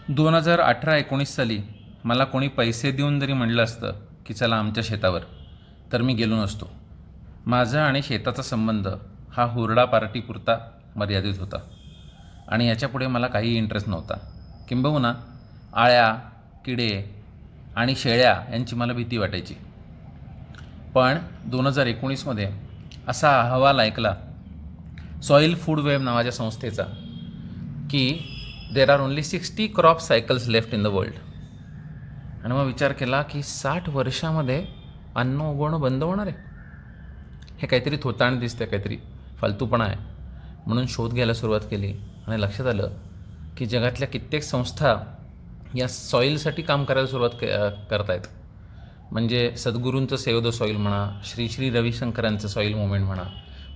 2018-19 साली मला कोणी पैसे देऊन जरी म्हणलं असतं की चला आमच्या शेतावर, तर मी गेलो नसतो. माझा आणि शेताचा संबंध हा हुरडा पार्टीपुरता मर्यादित होता आणि याच्यापुढे मला काही इंटरेस्ट नव्हता. किंबहुना आळ्या, किडे आणि शेळ्या यांची मला भीती वाटायची. पण 2019मध्ये असा अहवाल ऐकला सॉईल फूड वेब नावाच्या संस्थेचा की there are only 60 crop cycles left in the world. आणि मग विचार केला की 60 वर्षामध्ये अन्न उगवणं बंद होणार आहे. हे काहीतरी थोताण दिसतं, काहीतरी फालतूपणा आहे. म्हणून शोध घ्यायला सुरुवात केली आणि लक्षात आलं की जगातल्या कित्येक संस्था या सॉईलसाठी काम करायला सुरुवात करत आहेत. म्हणजे सद्गुरूंचं सेव्ह द सॉईल म्हणा, श्री श्री रविशंकरांचं सॉईल मुवमेंट म्हणा,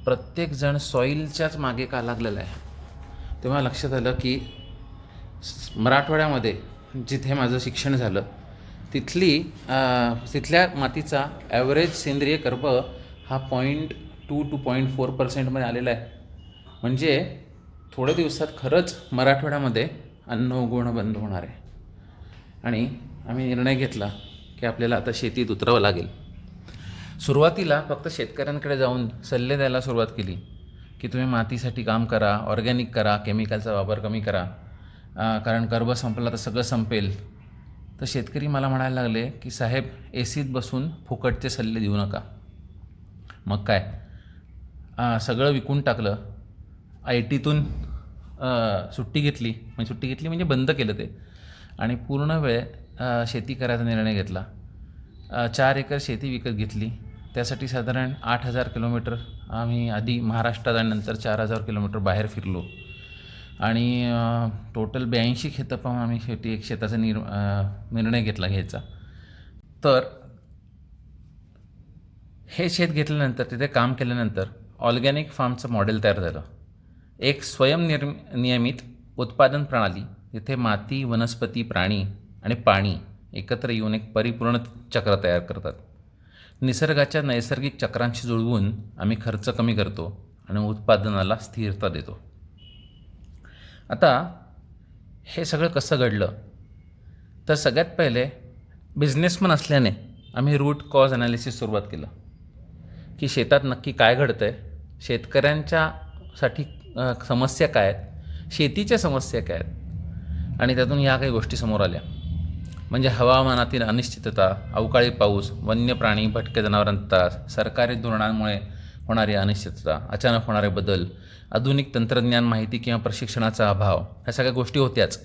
प्रत्येकजण सॉईलच्याच मागे का लागलेला आहे. तेव्हा लक्षात आलं की मराठवाड्यामध्ये जिथे माझं शिक्षण झालं तिथल्या मातीचा ॲव्हरेज सेंद्रिय कर्ब हा 0.2 to 0.4% आलेला आहे. म्हणजे थोड्या दिवसात खरंच मराठवाड्यामध्ये अन्न उगवणं बंद होणार आहे. आणि आम्ही निर्णय घेतला की आपल्याला आता शेतीत उतरावं लागेल. सुरुवातीला फक्त शेतकऱ्यांकडे जाऊन सल्ले द्यायला सुरुवात केली की तुम्ही मातीसाठी काम करा, ऑर्गॅनिक करा, केमिकलचा वापर कमी करा, कारण कर्ब संपला तर सगळं संपेल. तर शेतकरी मला म्हणायला लागले की साहेब, एसीत बसून फुकटचे सल्ले देऊ नका. मग काय, सगळं विकून टाकलं. ITतून सुट्टी घेतली म्हणजे बंद केलं ते आणि पूर्ण वेळ शेती करायचा निर्णय घेतला. 4 एकर शेती विकत घेतली. त्यासाठी साधारण 8,000 किलोमीटर आम्ही आधी महाराष्ट्रात आणि नंतर 4,000 किलोमीटर बाहेर फिरलो आणि टोटल 82 खेतं पाहून आम्ही एक शेताचा निर्णय घेतला घ्यायचा. तर हे शेत घेतल्यानंतर, तिथे काम केल्यानंतर ऑर्गॅनिक फार्मचं मॉडेल तयार झालं. एक नियमित उत्पादन प्रणाली जिथे माती, वनस्पती, प्राणी आणि पाणी एकत्र येऊन एक परिपूर्ण चक्र तयार करतात. निसर्गाच्या नैसर्गिक चक्रांशी जुळवून आम्ही खर्च कमी करतो आणि उत्पादनाला स्थिरता देतो. आता हे सगळं कसं घडलं, तर सगळ्यात पहिले बिझनेसमन असल्याने आम्ही रूट कॉज ॲनालिसिस सुरुवात केलं की शेतात नक्की काय घडतं आहे, शेतकऱ्यांच्यासाठी समस्या काय आहेत, शेतीच्या समस्या काय आहेत. आणि त्यातून ह्या काही गोष्टी समोर आल्या. म्हणजे हवामानातील अनिश्चितता, अवकाळी पाऊस, वन्य प्राणी, भटक्या जनावरांचा त्रास, सरकारी धोरणांमुळे होणारी अनिश्चितता, अचानक होणारे बदल, आधुनिक तंत्रज्ञान, माहिती किंवा प्रशिक्षणाचा अभाव, ह्या सगळ्या गोष्टी होत्याच.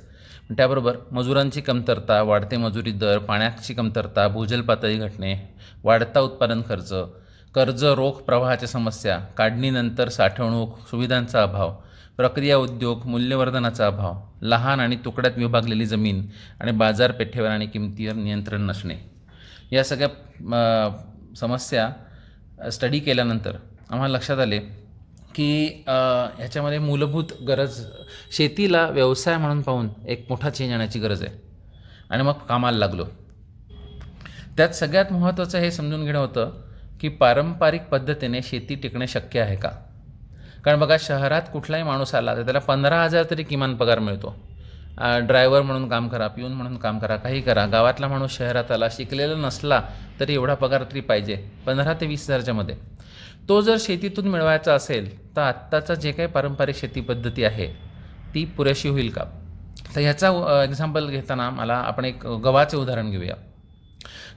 त्याबरोबर मजुरांची कमतरता, वाढते मजुरी दर, पाण्याची कमतरता, भूजल पातळी घटणे, वाढता उत्पादन खर्च, कर्ज रोख प्रवाहाच्या समस्या, काढणीनंतर साठवणूक सुविधांचा अभाव, प्रक्रिया उद्योग, मूल्यवर्धनाचा अभाव, लहान आणि तुकड्यात विभागलेली जमीन आणि बाजारपेठेवर आणि किमतीवर नियंत्रण नसणे. या सगळ्या समस्या स्टडी केल्यानंतर आम्हाला लक्षात आले की ह्याच्यामध्ये मूलभूत गरज, शेतीला व्यवसाय म्हणून पाहून एक मोठा चेंज आणण्याची गरज आहे. आणि मग कामाला लागलो. त्यात सगळ्यात महत्त्वाचं हे समजून घेणं होतं की पारंपरिक पद्धतीने शेती टिकणे शक्य आहे का. कारण बघा, शहरात कुठलाही माणूस आला तर त्याला 15,000 तरी किमान पगार मिळतो. ड्रायव्हर म्हणून काम करा, पिऊन म्हणून काम करा, काही करा. गावातला माणूस शहरात आला, शिकलेला नसला तरी एवढा पगार तरी पाहिजे, 15,000 ते 20,000च्या मध्ये. तो जर शेतीतून मिळवायचा असेल तर आत्ताचा जे काही पारंपरिक शेती पद्धती आहे ती पुरेशी होईल का. तर ह्याचा एक्झाम्पल घेताना आपण एक गव्हाचे उदाहरण घेऊया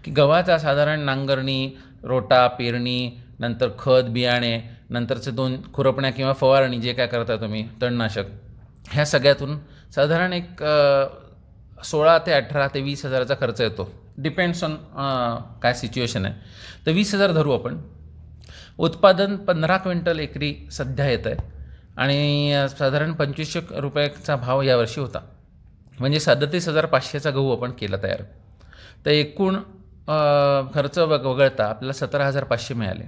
की गव्हाचा साधारण नांगरणी, रोटा, पेरणी, नंतर खत, बियाणे, नंतरचे 2 खुरपण्या किंवा फवारणी, जे काय करता तुम्ही, तणनाशक, ह्या सगळ्यातून साधारण एक 16 ते 18 ते 20,000चा खर्च येतो. डिपेंड्स ऑन काय सिच्युएशन आहे. तर 20,000 धरू आपण. उत्पादन 15 क्विंटल एकरी सध्या येतं आहे आणि साधारण 2,500 रुपयाचा भाव यावर्षी होता. म्हणजे 37,500चा गहू आपण केला तयार. तर एकूण खर्च वगळता आपल्याला 17,500 मिळाले.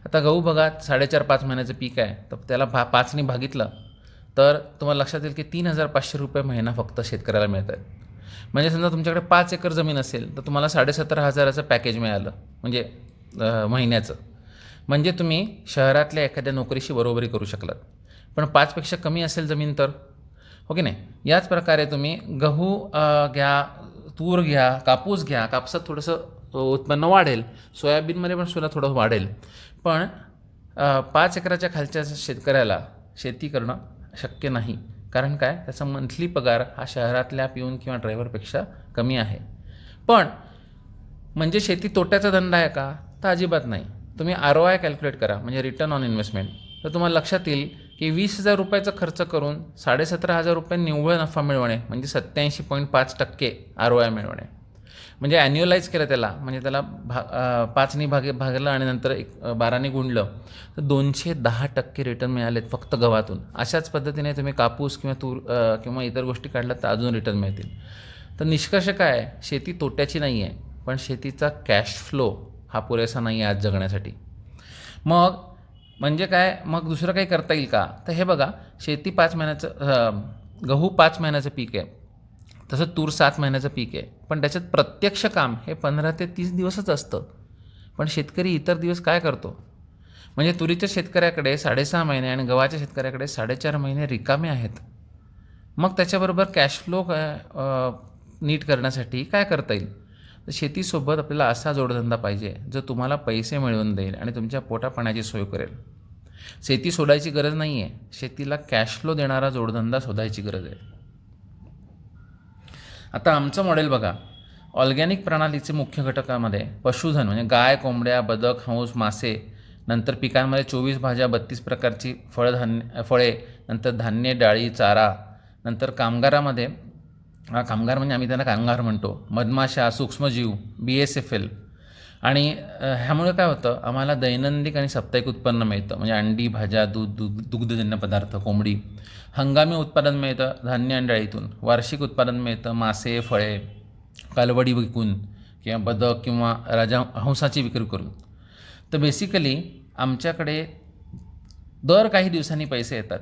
आता गहू बघा, 4.5 महिन्याचं पीक आहे, तर त्याला 5ने भागितलं तर तुम्हाला लक्षात येईल की 3,500 रुपये महिना फक्त शेतकऱ्याला मिळत आहेत. म्हणजे समजा तुमच्याकडे 5 एकर जमीन असेल तर तुम्हाला 17,500चं पॅकेज मिळालं, म्हणजे महिन्याचं. म्हणजे तुम्ही शहरातल्या एखाद्या नोकरीशी बरोबरी करू शकलात. पण 5पेक्षा कमी असेल जमीन तर हो की नाही. याच प्रकारे तुम्ही गहू घ्या, तूर घ्या, कापूस घ्या. कापसात थोडंसं उत्पन्न वाढेल, सोयाबीनमध्ये पण सुद्धा थोडं वाढेल. पण 5 एकराच्या खालच्या शेतकऱ्याला शेती करणं शक्य नाही. कारण काय, त्याचा मंथली पगार हा शहरातल्या पिऊन किंवा ड्रायव्हरपेक्षा कमी आहे. पण म्हणजे शेती तोट्याचा धंदा आहे का, तर अजिबात नाही. तुम्ही ROI कॅल्क्युलेट करा, म्हणजे रिटर्न ऑन इन्व्हेस्टमेंट, तर तुम्हाला लक्षात येईल की 20,000 रुपयाचा खर्च करून 17,500 रुपये निव्वळ नफा मिळवणे म्हणजे 87.5% ROI मिळवणे. म्हणजे ॲन्युअलाइज केलं त्याला, म्हणजे त्याला 5नी भागलं आणि नंतर 12नी गुणलं, तर 210% रिटर्न मिळालेत फक्त गव्हातून. अशाच पद्धतीने तुम्ही कापूस किंवा तूर किंवा इतर गोष्टी काढल्यात तर अजून रिटर्न मिळतील. तर निष्कर्ष काय आहे, शेती तोट्याची नाही आहे, पण शेतीचा कॅश फ्लो हा पुरेसा नाही आहे आज जगण्यासाठी. मग म्हणजे काय, मग दुसरं काही करता येईल का, तर हे बघा, शेती 5 महिन्याचं, गहू 5 महिन्याचं पीक आहे, तसं तूर 7 महिन्याचं पीक आहे. पण त्याच्यात प्रत्यक्ष काम हे 15 ते 30 दिवसच असतं. पण शेतकरी इतर दिवस काय करतो, म्हणजे तुरीच्या शेतकऱ्याकडे 6.5 महिने आणि गव्हाच्या शेतकऱ्याकडे 4.5 महिने रिकामे आहेत. मग त्याच्याबरोबर कॅश फ्लो नीट करण्यासाठी काय करता येईल, तर शेतीसोबत आपल्याला असा जोडधंदा पाहिजे जो तुम्हाला पैसे मिळवून देईल आणि तुमच्या पोटापाण्याची सोय करेल. शेती सोडायची गरज नाही आहे, शेतीला कॅश फ्लो देणारा जोडधंदा शोधायची गरज आहे. आता आमचं मॉडेल बघा. ऑर्गॅनिक प्रणालीचे मुख्य घटकामध्ये पशुधन म्हणजे गाय, कोंबड्या, बदक, हंस, मासे, नंतर पिकांमध्ये 24 भाज्या, 32 प्रकारची फळे, नंतर धान्य, डाळी, चारा, नंतर कामगारामध्ये, कामगार म्हणजे आम्ही त्यांना कामगार म्हणतो, मधमाशा, सूक्ष्मजीव, BSFL. आणि ह्यामुळे काय होतं, आम्हाला दैनंदिन आणि साप्ताहिक उत्पन्न मिळतं, म्हणजे अंडी, भाज्या, दुग्धजन्य पदार्थ, कोंबडी. हंगामी उत्पादन मिळतं धान्य आणि डाळीतून. वार्षिक उत्पादन मिळतं मासे, फळे, कालवडी विकून किंवा बदक किंवा हंसाची विक्री करून. तर बेसिकली आमच्याकडे दर काही दिवसांनी पैसे येतात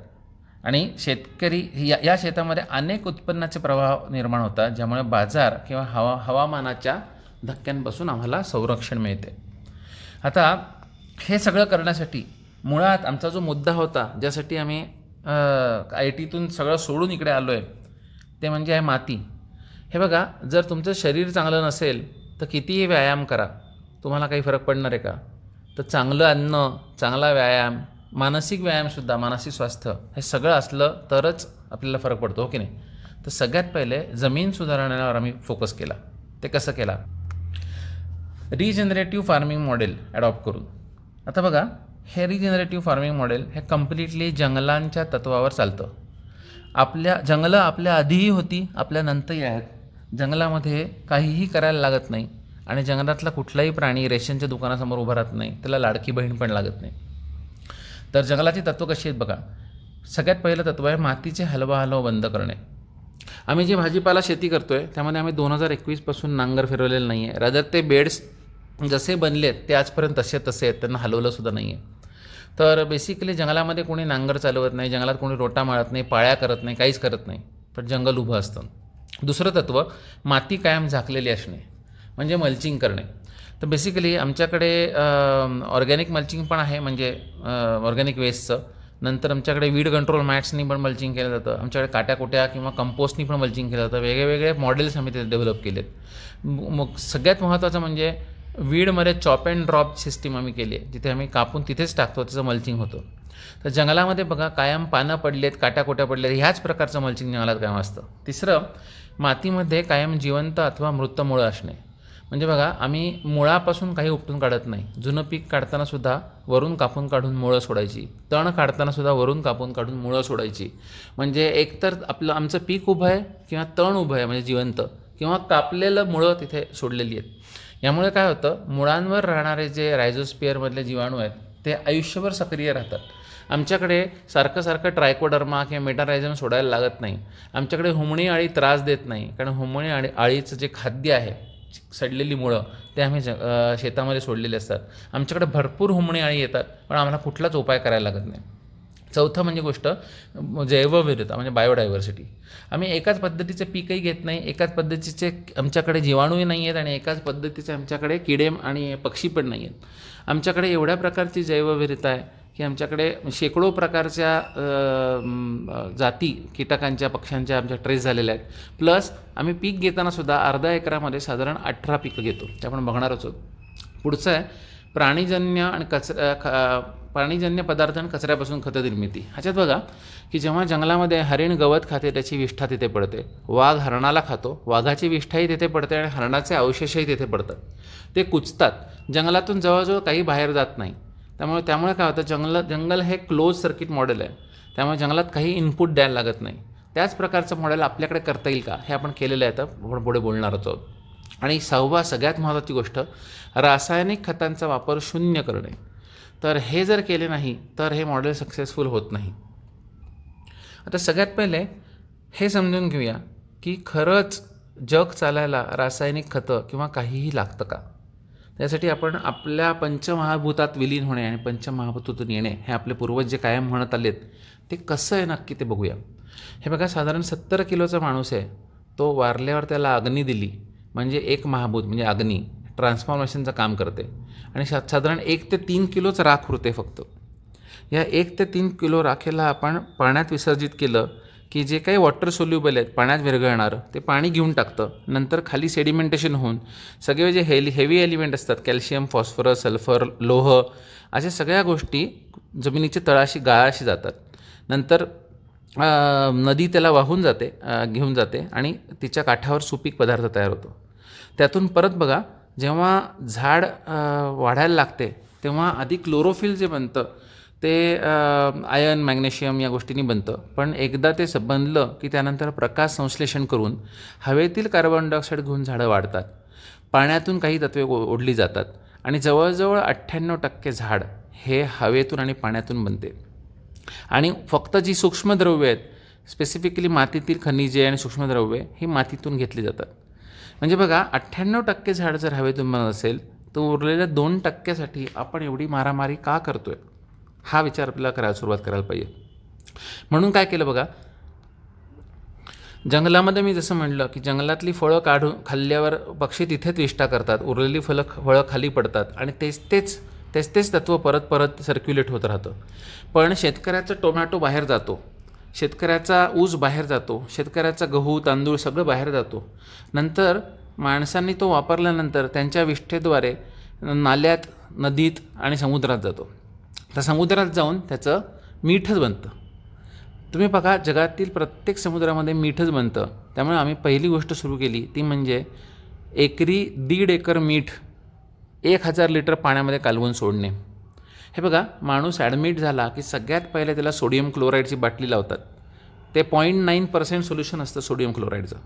आणि शेतकरी या शेतामध्ये अनेक उत्पन्नाचे प्रवाह निर्माण होतात, ज्यामुळे बाजार किंवा हवामानाच्या धक्क्यांपासून आम्हाला संरक्षण मिळते. आता हे सगळं करण्यासाठी मुळात आमचा जो मुद्दा होता, ज्यासाठी आम्ही ITतून सगळं सोडून इकडे आलो आहे, ते म्हणजे आहे माती. हे बघा, जर तुमचं शरीर चांगलं नसेल तर कितीही व्यायाम करा, तुम्हाला काही फरक पडणार आहे का? तर चांगलं अन्न, चांगला व्यायाम, मानसिक व्यायामसुद्धा, मानसिक स्वास्थ्य, हे सगळं असलं तरच आपल्याला फरक पडतो, हो की नाही. तर सगळ्यात पहिले जमीन सुधारण्यावर आम्ही फोकस केला. ते कसं केला, रिजनरेटिव्ह फार्मिंग मॉडेल ॲडॉप्ट करून. आता बघा, हे रिजनरेटिव्ह फार्मिंग मॉडेल हे कम्प्लिटली जंगलांच्या तत्वावर चालतं. जंगलं आपल्या आधीही होती, आपल्या नंतरही आहेत. जंगलामध्ये काहीही करायला लागत नाही आणि जंगलातला कुठलाही प्राणी रेशनच्या दुकानासमोर उभा राहत नाही, त्याला लाडकी बहीण पण लागत नाही. तर जंगलाची तत्त्व कशी आहेत बघा. सगळ्यात पहिलं तत्त्व आहे मातीचे हलवा बंद करणे. आम्ही जी भाजीपाला शेती करतो आहे त्यामध्ये आम्ही 2021पासून नांगर फिरवलेलं नाही आहे. रादर ते बेड्स जसे बनले आहेत ते आजपर्यंत तसे आहेत, त्यांना हलवलंसुद्धा नाही आहे. तर बेसिकली जंगलामध्ये कोणी नांगर चालवत नाही, जंगलात कोणी रोटा माळत नाही, पाळ्या करत नाही, काहीच करत नाही, पण जंगल उभं असतं. दुसरं तत्त्व माती कायम झाकलेली असणे म्हणजे मल्चिंग करणे. तर बेसिकली आमच्याकडे ऑर्गॅनिक मल्चिंग पण आहे, म्हणजे ऑर्गॅनिक वेस्टचं. नंतर आमच्याकडे वीड कंट्रोल मॅट्सनी पण मल्चिंग केलं जातं. आमच्याकडे काट्याकुट्या किंवा कंपोस्टनी पण मल्चिंग केलं जातं. वेगवेगळे मॉडेल्स आम्ही ते डेव्हलप केलेत. मग सगळ्यात महत्त्वाचं म्हणजे वीडमध्ये चॉप अँड ड्रॉप सिस्टीम आम्ही केली आहे, जिथे आम्ही कापून तिथेच टाकतो, त्याचं मल्चिंग होतं. तर जंगलामध्ये बघा, कायम पानं पडलेत, काट्याकुट्या पडलेत, ह्याच प्रकारचं मल्चिंग जंगलात कायम असतं. तिसरं, मातीमध्ये कायम जिवंत अथवा मृत मुळं असणे. म्हणजे बघा, आम्ही मुळापासून काही उपटून काढत नाही. जुनं पीक काढतानासुद्धा वरून कापून काढून मुळं सोडायची, तण काढतानासुद्धा वरून कापून काढून मुळं सोडायची. म्हणजे एकतर आमचं पीक उभं आहे किंवा तण उभं आहे म्हणजे जिवंत, किंवा कापलेलं मुळं तिथे सोडलेली आहेत. यामुळे काय होतं, मुळांवर राहणारे जे रायझोस्पिअरमधले जीवाणू आहेत ते आयुष्यभर सक्रिय राहतात. आमच्याकडे सारखं ट्रायकोडर्मा किंवा मेटारायझम सोडायला लागत नाही. आमच्याकडे हुमणी अळी त्रास देत नाही, कारण हुमणी अळीचं जे खाद्य आहे, सडलेली मुळं, ते आम्ही शेतामध्ये सोडलेले असतात. आमच्याकडे भरपूर हुमणी अळी येतात, पण आम्हाला कुठलाच उपाय करायला लागत नाही. चौथं म्हणजे गोष्ट जैवविविधता म्हणजे बायोडायव्हर्सिटी. आम्ही एकाच पद्धतीचे पीकही घेत नाही, एकाच पद्धतीचे आमच्याकडे जीवाणूही नाही आहेत आणि एकाच पद्धतीचे आमच्याकडे किडे आणि पक्षी पण नाही आहेत. आमच्याकडे एवढ्या प्रकारची जैवविविधता आहे की आमच्याकडे शेकडो प्रकारच्या जाती कीटकांच्या पक्ष्यांच्या आमच्या ट्रेस झालेल्या आहेत. प्लस आम्ही पीक घेतानासुद्धा अर्धा एकरामध्ये साधारण 18 पिकं घेतो, ते आपण बघणारच आहोत. पुढचं आहे प्राणीजन्य आणि प्राणीजन्य पदार्थ आणि कचऱ्यापासून खतं निर्मिती. ह्याच्यात बघा की जेव्हा जंगलामध्ये हरिण गवत खाते त्याची विष्ठा तिथे पडते, वाघ हरणाला खातो, वाघाची विष्ठाही तिथे पडते आणि हरणाचे अवशेषही तिथे पडतात. ते कुचतात, जंगलातून जवळजवळ काही बाहेर जात नाही. त्यामुळे काय होतं, जंगल हे क्लोज सर्किट मॉडेल आहे. त्यामुळे जंगलात काही इनपुट द्यायला लागत नाही. त्याच प्रकारचं मॉडेल आपल्याकडे करता येईल का, हे आपण केलेलं आहे, तर आपण पुढे बोलणारच आहोत. आणि सगळ्यात महत्त्वाची गोष्ट, रासायनिक खतांचा वापर शून्य करणे. तर हे जर केले नाही तर हे मॉडेल सक्सेसफुल होत नाही. आता सगळ्यात पहिले हे समजून घेऊया की खरंच जग चालायला रासायनिक खतं किंवा काहीही लागतं का. त्यासाठी आपण आपल्या पंचमहाभूतात विलीन होणे आणि पंचमहाभूतातून येणे हे आपले पूर्वज जे कायम म्हणत आलेत ते कसं आहे नक्की ते बघूया. हे बघा, साधारण 70 किलोचा माणूस आहे, तो वारल्यावर त्याला अग्नी दिली म्हणजे एक महाभूत म्हणजे अग्नी ट्रान्सफॉर्मेशनचं काम करते आणि साधारण 1 ते 3 किलोच राख उरते फक्त. या 1 ते 3 किलो राखेला आपण पाण्यात विसर्जित केलं की जे काही वॉटर सोल्युबल आहेत, पाण्यात विरघळणारं, ते पाणी घेऊन टाकतं. नंतर खाली सेडिमेंटेशन होऊन सगळे जे हेवी एलिमेंट असतात, कॅल्शियम, फॉस्फरस, सल्फर, लोह, अशा सगळ्या गोष्टी जमिनीच्या तळाशी गाळाशी जातात. नंतर नदी त्याला वाहून जाते, घेऊन जाते आणि तिच्या काठावर सुपीक पदार्थ तयार होतो. त्यातून परत बघा, जेव्हा झाड वाढायला लागते तेव्हा आधी क्लोरोफिल जे बनतं ते आयर्न, मॅग्नेशियम या गोष्टींनी बनतं. पण एकदा ते बनलं की त्यानंतर प्रकाश संश्लेषण करून हवेतील कार्बन डायऑक्साईड घेऊन झाडं वाढतात. पाण्यातून काही तत्वे ओढली जातात आणि जवळजवळ 98% झाड हे हवेतून आणि पाण्यातून बनते. आणि फक्त जी सूक्ष्मद्रव्ये आहेत, स्पेसिफिकली मातीतील खनिजे आणि सूक्ष्मद्रव्ये, ही मातीतून घेतली जातात. म्हणजे बघा, 98% झाड जर हवेतून बनत असेल तर उरलेल्या 2% आपण एवढी मारामारी का करतोय, हा विचार आपल्याला सुरुवात करायला पाहिजे. म्हणून काय केलं बघा, जंगलामध्ये मी जसं म्हटलं की जंगलातली फळं काढून खाल्ल्यावर पक्षी तिथेच विष्ठा करतात, उरलेली फळं खाली पडतात आणि तेच तत्त्व परत सर्क्युलेट होत राहतं. पण शेतकऱ्याचा टोमॅटो बाहेर जातो, शेतकऱ्याचा ऊस बाहेर जातो, शेतकऱ्याचा गहू, तांदूळ सगळं बाहेर जातो. नंतर माणसांनी तो वापरल्यानंतर त्यांच्या विष्ठेद्वारे नाल्यात, नदीत आणि समुद्रात जातो. तर समुद्रात जाऊन त्याचं मीठच बनतं. तुम्ही बघा, जगातील प्रत्येक समुद्रामध्ये मीठच बनतं. त्यामुळे आम्ही पहिली गोष्ट सुरू केली ती म्हणजे एकरी 1.5 एकर मीठ 1000 लिटर पाण्यामध्ये कालवून सोडणे. हे बघा, माणूस ॲडमिट झाला की सगळ्यात पहिले त्याला सोडियम क्लोराईडची बाटली लावतात. ते 0.9% सोल्युशन असतं सोडियम क्लोराईडचं.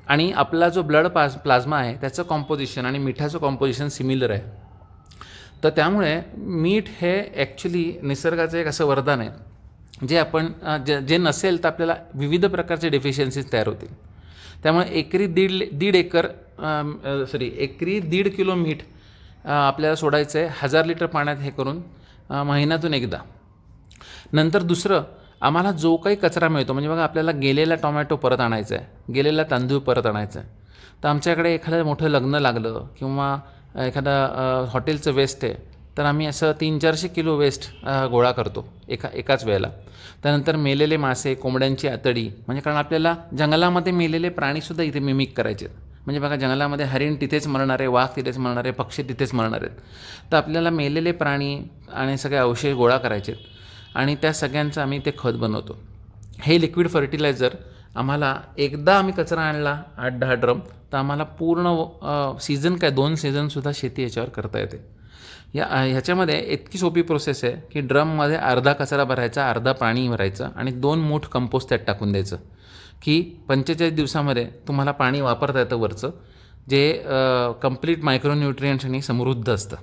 आणि आपला जो ब्लड प्लाझ्मा आहे त्याचं कॉम्पोजिशन आणि मिठाचं कॉम्पोजिशन सिमिलर आहे. तर त्यामुळे मीठ हे ॲक्च्युली निसर्गाचं एक असं वरदान आहे जे आपण जे नसेल तर आपल्याला विविध प्रकारचे डेफिशियन्सीज तयार होतील. त्यामुळे एकरी 1.5 किलो मीठ आपल्याला सोडायचं आहे 1000 लिटर पाण्यात हे करून महिन्यातून एकदा. नंतर दुसरं, आम्हाला जो काही कचरा मिळतो, म्हणजे बघा, आपल्याला गेलेला टोमॅटो परत आणायचा आहे, गेलेला तांदूळ परत आणायचा आहे. तर आमच्याकडे एखादं मोठं लग्न लागलं किंवा एखादा हॉटेलचं वेस्ट आहे, तर आम्ही असं 300-400 किलो वेस्ट गोळा करतो एकाच वेळेला. त्यानंतर मेलेले मासे, कोंबड्यांची आतडी, म्हणजे कारण आपल्याला जंगलामध्ये मेलेले प्राणीसुद्धा इथे मिमिक करायचे. म्हणजे बघा, जंगलामध्ये हरिण तिथेच मरणारे, वाघ तिथेच मरणारे, पक्षी तिथेच मरणार आहेत. तर आपल्याला मेलेले प्राणी आणि सगळे अवशेष गोळा करायचे आणि त्या सगळ्यांचं आम्ही ते खत बनवतो. हे लिक्विड फर्टिलायझर आम्हाला एकदा आम्ही कचरा आणला 8-10 ड्रम, तर आम्हाला पूर्ण सीझन 2 सीझनसुद्धा शेती याच्यावर करता येते. ह्याच्यामध्ये इतकी सोपी प्रोसेस आहे की ड्रममध्ये अर्धा कचरा भरायचा, अर्धा पाणी भरायचं आणि 2 मूठ कंपोस्ट त्यात टाकून द्यायचं की 45 दिवसामध्ये तुम्हाला पाणी वापरता येतं वरचं, जे कंप्लीट मायक्रोन्यूट्रियंट्सनी समृद्ध असतं.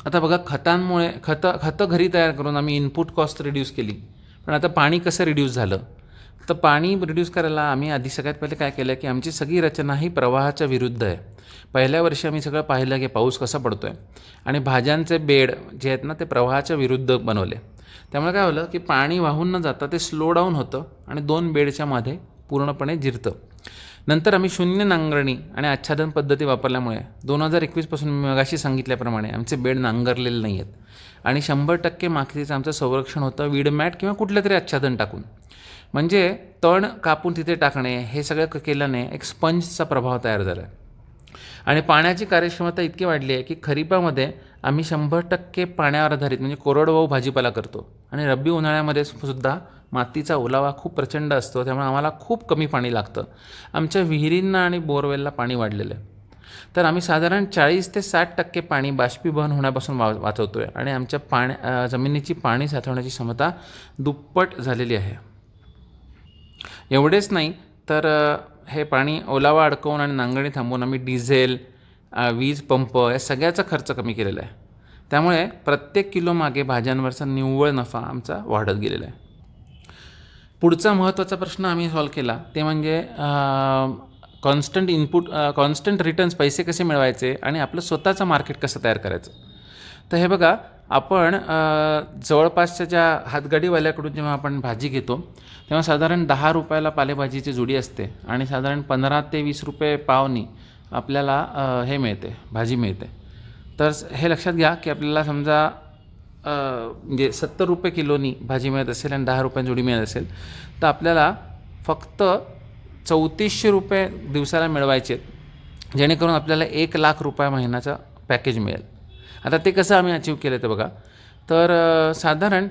आता बघा, खतांमुळे खतं घरी तयार करून आम्ही इनपुट कॉस्ट रिड्यूस केली. पण आता पाणी कसं रिड्यूस झालं, तर पाणी रिड्यूस करायला आम्ही आधी सगळ्यात पहिले काय केलं की आमची सगळी रचना ही प्रवाहाच्या विरुद्ध आहे. पहिल्या वर्षी आम्ही सगळं पाहिलं की पाऊस कसा पडतो आहे आणि भाज्यांचे बेड जे आहेत ना ते प्रवाहाच्या विरुद्ध बनवले. त्यामुळे काय झालं की पाणी वाहून न जाता ते स्लो डाऊन होतं आणि 2 बेडच्या मध्ये पूर्णपणे जिरतं. नंतर आम्ही शून्य नांगरणी आणि आच्छादन पद्धती वापरल्यामुळे 2021पासून मी मगाशी सांगितल्याप्रमाणे आमचे बेड नांगरलेले नाही आहेत आणि 100% मातीचं आमचं संरक्षण होतं वीड मॅट किंवा कुठलं तरी आच्छादन टाकून. म्हणजे तण कापून तिथे टाकणे हे सगळं केल्याने एक स्पंजचा प्रभाव तयार झाला आहे आणि पाण्याची कार्यक्षमता इतकी वाढली आहे की खरीपामध्ये आम्ही 100% पाण्यावर आधारित म्हणजे कोरडवाहू भाजीपाला करतो आणि रब्बी उन्हाळ्यामध्ये सुद्धा मातीचा ओलावा खूप प्रचंड असतो, त्यामुळे आम्हाला खूप कमी पाणी लागतं. आमच्या विहिरींना आणि बोरवेलला पाणी वाढलेलं आहे. तर आम्ही साधारण 40 ते 60% पाणी बाष्पीभवन होण्यापासून वाचवतो आहे आणि आमच्या जमिनीची पाणी साठवण्याची क्षमता दुप्पट झालेली आहे. एवढेच नाही तर हे पाणी ओलावा अडकवून आणि नांगरणी थांबवून आम्ही डिझेल, वीज पंप या सगळ्याचा खर्च कमी केलेला आहे. त्यामुळे प्रत्येक किलो मागे भाज्यांवरचा निव्वळ नफा आमचा वाढत गेलेला आहे. पुढचा महत्त्वाचा प्रश्न आम्ही सॉल्व केला ते म्हणजे कॉन्स्टंट रिटर्न्स पैसे कसे मिळवायचे आणि आपलं स्वतःचं मार्केट कसं तयार करायचं. तर हे बघा, आपण जवळपासच्या ज्या हातगाडीवाल्याकडून जेव्हा आपण भाजी घेतो तेव्हा साधारण 10 रुपयाला पालेभाजीची जुडी असते आणि साधारण 15 ते 20 रुपये पावनी आपल्याला हे मिळते, भाजी मिळते. तर हे लक्षात घ्या की आपल्याला समजा म्हणजे 70 रुपये किलोनी भाजी मिळत असेल आणि 10 रुपयांची जुडी मिळत असेल तर आपल्याला फक्त 3400 रुपये दिवसाला मिळवायचे आहेत, जेणेकरून आपल्याला 1,00,000 रुपये महिन्याचं पॅकेज मिळेल. आता ते कसं आम्ही अचीव केलं ते बघा. तर साधारण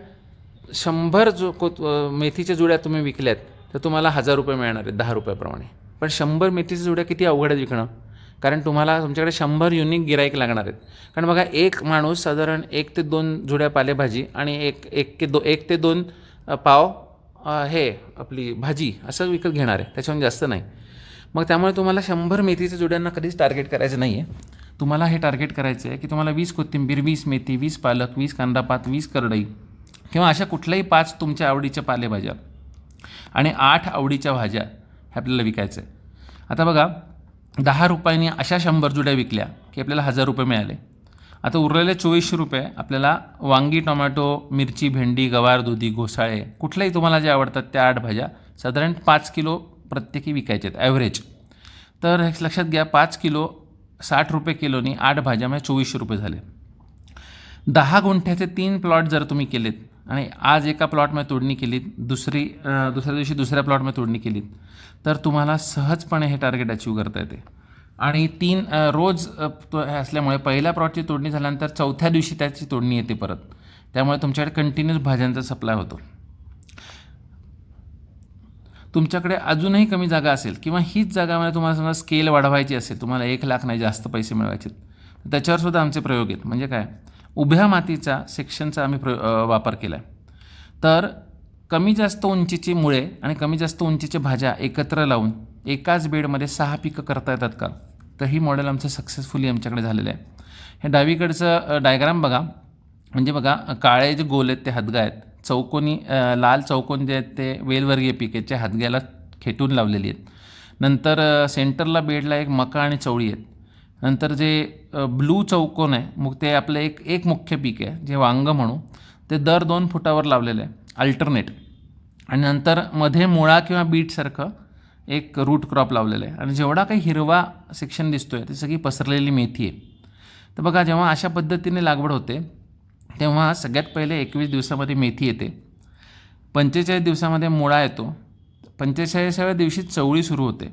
100 मेथीच्या जुड्या तुम्ही विकल्यात तर तुम्हाला 1000 रुपये मिळणार आहेत 10 रुपयाप्रमाणे. पण 100 मेथीच्या जुड्या किती अवघड आहेत विकणं, कारण तुम्हाला तुमच्याकडे 100 युनिक गिराईक लागणार आहेत. कारण बघा, एक माणूस साधारण 1 ते 2 जुड्या पालेभाजी आणि एक ते 2 पाव हे आपली भाजी असं विकत घेणार आहे, त्याच्याहून जास्त नाही. मग त्यामुळे तुम्हाला 100 मेथीच्या जुड्यांना कधीच टार्गेट करायचं नाही आहे. तुम्हाला हे टार्गेट करायचं आहे की तुम्हाला 20 कोथिंबीर, 20 मेथी, 20 पालक, 20 कांदापात, 20 करडई किंवा अशा कुठल्याही 5 तुमच्या आवडीच्या पालेभाज्या आणि 8 आवडीच्या भाज्या हे आपल्याला विकायचं आहे. आता बघा, 10 रुपयांनी अशा 100 जुड्या विकल्या की आपल्याला 1000 रुपये मिळाले. आता उरलेले 2400 रुपये आपल्याला वांगी, टोमॅटो, मिरची, भेंडी, गवार, दुधी, घोसाळे कुठल्याही तुम्हाला जे आवडतात त्या 8 भाज्या साधारण 5 किलो प्रत्येकी विकायचे आहेत ॲव्हरेज. तर हे लक्षात घ्या, 5 किलो 60 रुपये किलोनी 8 भाज्या म्हणजे 2400 रुपये झाले. 10 गुंठ्याचे 3 प्लॉट जर तुम्ही केलेत आणि आज एका प्लॉटमध्ये तोडणी केलीत, दुसऱ्या दिवशी दुसऱ्या प्लॉटमध्ये तोडणी केलीत तर तुम्हाला सहजपणे हे टार्गेट अचीव करता येते. आणि 3 रोज असल्यामुळे पहिल्या प्लॉटची तोडणी झाल्यानंतर 4थ्या दिवशी त्याची तोडणी येते परत. त्यामुळे तुमच्याकडे कंटिन्यूस भाज्यांचा सप्लाय होतो. तुमच्याकडे अजूनही कमी जागा असेल किंवा हीच जागामध्ये तुम्हाला समजा स्केल वाढवायची असेल, तुम्हाला 1,00,000 नाही जास्त पैसे मिळवायचे, त्याच्यावरसुद्धा आमचे प्रयोग आहेत. म्हणजे काय, उभ्या मातीचा सेक्शनचा आम्ही वापर केला आहे. तर कमी जास्त उंचीची मुळे आणि कमी जास्त उंचीच्या भाज्या एकत्र लावून एकाच बेडमध्ये 6 पिकं करता येतात का, तर ही मॉडेल आमचं सक्सेसफुली आमच्याकडे झालेलं आहे. हे डावीकडचं डायग्राम बघा. म्हणजे बघा, काळे जे गोल आहेत ते हादगा आहेत, चौकोनी लाल चौकोन जे आहेत ते वेलवर्गीय पिकेच्या हादग्याला खेटून लावलेली आहेत. नंतर सेंटरला बेडला एक मका आणि चवळी आहेत. नंतर जे ब्लू चौकोन आहे मग ते आपलं एक मुख्य पीक आहे जे वांग म्हणू, ते दर 2 फुटावर लावलेलं आहे अल्टरनेट. आणि नंतर मध्ये मुळा किंवा बीटसारखं एक रूट क्रॉप लावलेलं आहे. आणि जेवढा काही हिरवा सेक्शन दिसतो आहे ती सगळी पसरलेली मेथी आहे. तर बघा, जेव्हा अशा पद्धतीने लागवड होते तेव्हा सगळ्यात पहिले 21 दिवसामध्ये मेथी येते, 45 दिवसामध्ये मुळा येतो, 45व्या दिवशी चवळी सुरू होते,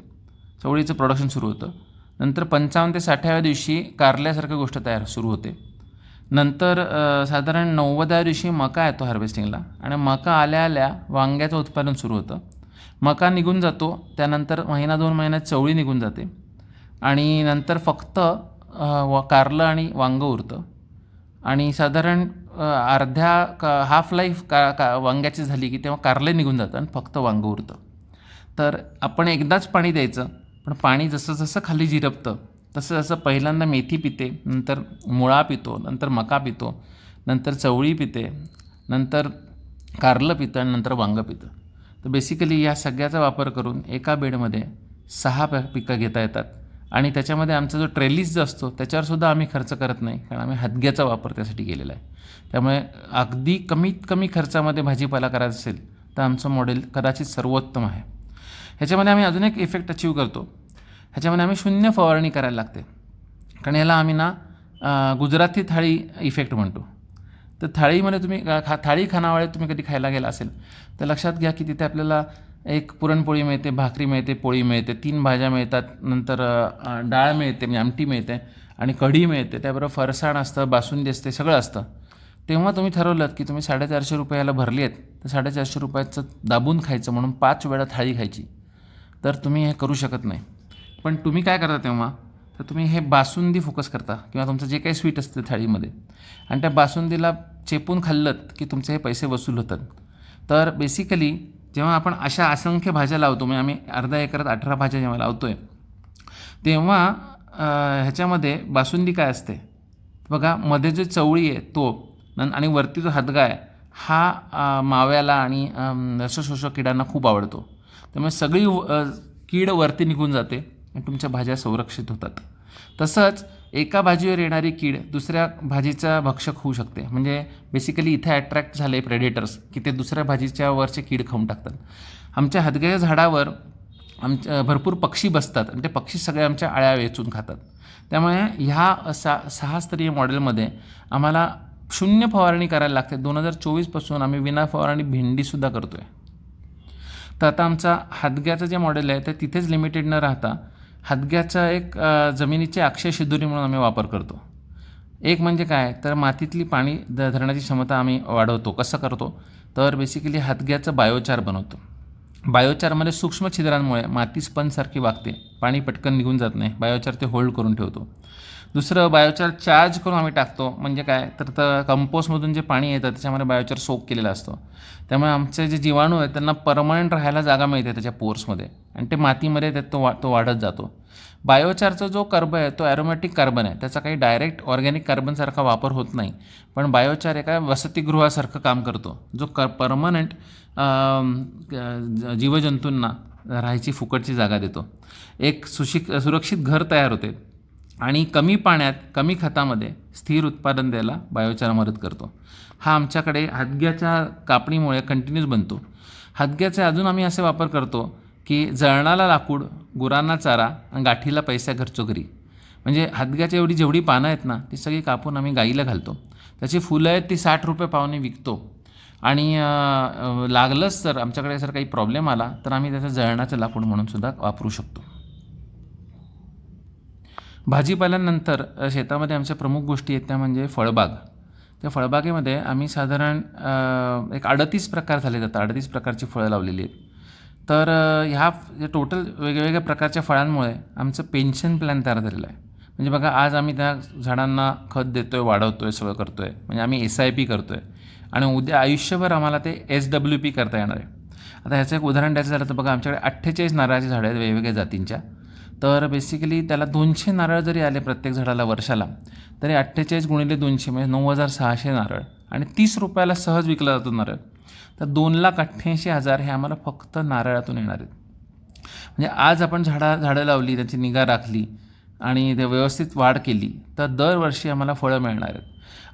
चवळीचं प्रोडक्शन सुरू होतं. नंतर 55 ते 60व्या दिवशी कारल्यासारखं गोष्ट सुरू होते. नंतर साधारण 90व्या दिवशी मका येतो हार्वेस्टिंगला आणि मका आल्या वांग्याचं उत्पादन सुरू होतं. मका निघून जातो, त्यानंतर महिना 2 महिन्यात चवळी निघून जाते आणि नंतर फक्त कारलं आणि वांगं उरतं. आणि साधारण हाफ लाईफ वांग्याची झाली की तेव्हा कारले निघून जातं आणि फक्त वांगं उरतं. तर आपण एकदाच पाणी द्यायचं, पण पाणी जसं जसं खाली जिरपतं तसं जसं पहिल्यांदा मेथी पिते, नंतर मुळा पितो, नंतर मका पितो, नंतर चवळी पिते, नंतर कारलं पितं आणि नंतर वांगं पितं. तर बेसिकली या सगळ्याचा वापर करून एका बेडमध्ये 6 पिकं घेता येतात. आणि त्याच्यामध्ये आमचा जो ट्रेलिस जो असतो त्याच्यावरसुद्धा आम्ही खर्च करत नाही, कारण आम्ही हादग्याचा वापर त्यासाठी केलेला आहे. त्यामुळे अगदी कमीत कमी खर्चामध्ये भाजीपाला करायचा असेल तर आमचं मॉडेल कदाचित सर्वोत्तम आहे. ह्याच्यामध्ये आम्ही अजून एक इफेक्ट अचीव करतो. ह्याच्यामध्ये आम्ही शून्य फवारणी करायला लागते, कारण याला आम्ही गुजराती थाळी इफेक्ट म्हणतो. तर थाळीमध्ये तुम्ही थाळी खानावळीत तुम्ही कधी खायला गेला असेल तर लक्षात घ्या की तिथे आपल्याला एक पुरणपोळी मिळते, भाकरी मिळते, पोळी मिळते, 3 भाज्या मिळतात, नंतर डाळ मिळते, म्हणजे आमटी मिळते, आणि कढी मिळते, त्याबरोबर फरसाण असतं, बासुंदी असते, सगळं असतं. तेव्हा तुम्ही ठरवलं की तुम्ही 450 रुपयाला भरली आहेत, तर 450 रुपयाचं दाबून खायचं म्हणून 5 वेळा थाळी खायची, तर तुम्ही हे करू शकत नाही. पण तुम्ही काय करता तेव्हा, तर तुम्ही हे बासुंदी फोकस करता किंवा तुमचं जे काही स्वीट असतं थाळीमध्ये, आणि त्या बासुंदीला चेपून खाल्लं की तुमचे हे पैसे वसूल होतात. तर बेसिकली जेव्हा आपण अशा असंख्य भाज्या लावतो, म्हणजे आम्ही अर्धा एकरात 18 भाज्या जेव्हा लावतो आहे, तेव्हा ह्याच्यामध्ये बासुंदी काय असते बघा, मध्ये जो चवळी आहे तो, आणि वरती जो हादगा आहे हा माव्याला आणि रसशोषक किडांना खूप आवडतो. त्यामुळे सगळी कीड वरती निघून जाते आणि तुमच्या भाज्या संरक्षित होतात. तसंच एका भाजीवर येणारी कीड दुसऱ्या भाजीचा भक्षक होऊ शकते. म्हणजे बेसिकली इथे अट्रॅक्ट झाले प्रेडेटर्स की ते दुसऱ्या भाजीच्या वरचे कीड खाऊन टाकतात. आमच्या हादग्याच्या झाडावर भरपूर पक्षी बसतात आणि ते पक्षी सगळे आमच्या अळ्या वेचून खातात. त्यामुळे ह्या 6 स्तरीय मॉडेलमध्ये आम्हाला शून्य फवारणी करायला लागते. 2024पासून आम्ही विना फवारणी भेंडीसुद्धा करतो आहे. तर आता आमचा हादग्याचं जे मॉडेल आहे ते तिथेच लिमिटेड न राहता हादग्याचा एक जमिनीची अक्षय शिदोरी म्हणून आम्ही वापर करतो. एक म्हणजे काय, तर मातीतली पाणी धरण्याची क्षमता आम्ही वाढवतो. कसं करतो, तर बेसिकली हादग्याचं बायोचार बनवतो. बायोचारमध्ये सूक्ष्म छिद्रांमुळे माती स्पंजसारखी वागते, पाणी पटकन निघून जात नाही, बायोचार ते होल्ड करून ठेवतो. दुसरं, बायोचार चार्ज करून आम्ही टाकतो. म्हणजे काय, तर कंपोस्टमधून जे पाणी येतं त्याच्यामध्ये बायोचार सोक केलेला असतो. त्यामुळे आमचे जे जीवाणू आहेत त्यांना परमनंट राहायला जागा मिळते त्याच्या पोर्समध्ये, आणि ते मातीमध्ये तो वाढत जातो. बायोचारचा जो कार्बन आहे तो ॲरोमॅटिक कार्बन आहे. त्याचा काही डायरेक्ट ऑर्गॅनिक कार्बनसारखा वापर होत नाही, पण बायोचार एका वसतिगृहासारखं काम करतो, जो परमनंट जीवजंतूंना राहायची फुकटची जागा देतो. एक सुरक्षित घर तयार होते, आणि कमी पाण्यात कमी खतामध्ये स्थिर उत्पादन द्यायला बायोचार मदत करतो. हा आमच्याकडे हादग्याच्या कापणीमुळे कंटिन्यूस बनतो. हादग्याचे अजून आम्ही असे वापर करतो की जळणाला लाकूड, गुरांना चारा आणि गाठीला पैसा घरचोघरी. म्हणजे हादग्याच्या जेवढी पानं आहेत ना ती सगळी कापून आम्ही गाईला घालतो. त्याची फुलं आहेत ती 60 रुपये पावणे विकतो. आणि लागलंच तर आमच्याकडे जर काही प्रॉब्लेम आला तर आम्ही त्याचं जळणाचं लाकूड म्हणून सुद्धा वापरू शकतो. भाजीपाल्यानंतर शेतामध्ये आमच्या प्रमुख गोष्टी आहेत त्या म्हणजे फळबाग. त्या फळबागेमध्ये आम्ही साधारण एक 38 प्रकार झाले जातात, 38 प्रकारची फळं लावलेली आहेत. तर ह्या टोटल वेगवेगळ्या प्रकारच्या फळांमुळे आमचं पेन्शन प्लॅन तयार झालेलं आहे. म्हणजे बघा, आज आम्ही त्या झाडांना खत देतो आहे, वाढवतो आहे, सगळं करतो आहे, म्हणजे आम्ही SIP करतो आहे, आणि उद्या आयुष्यभर आम्हाला ते SWP करता येणार आहे. आता ह्याचं एक उदाहरण द्यायचं झालं तर बघा, आमच्याकडे 48 नारळाची झाडं आहेत वेगवेगळ्या जातींच्या. तर बेसिकली त्याला 200 नारळ जरी आले प्रत्येक झाडाला वर्षाला, तरी 48 गुणिले 200 म्हणजे 9,600 नारळ, आणि 30 रुपयाला सहज विकला जातो नारळ. तर 2,88,000 हे आम्हाला फक्त नारळातून येणार आहेत. म्हणजे आज आपण झाडं लावली, त्याची निगा राखली आणि ते व्यवस्थित वाढ केली तर दरवर्षी आम्हाला फळं मिळणार आहेत.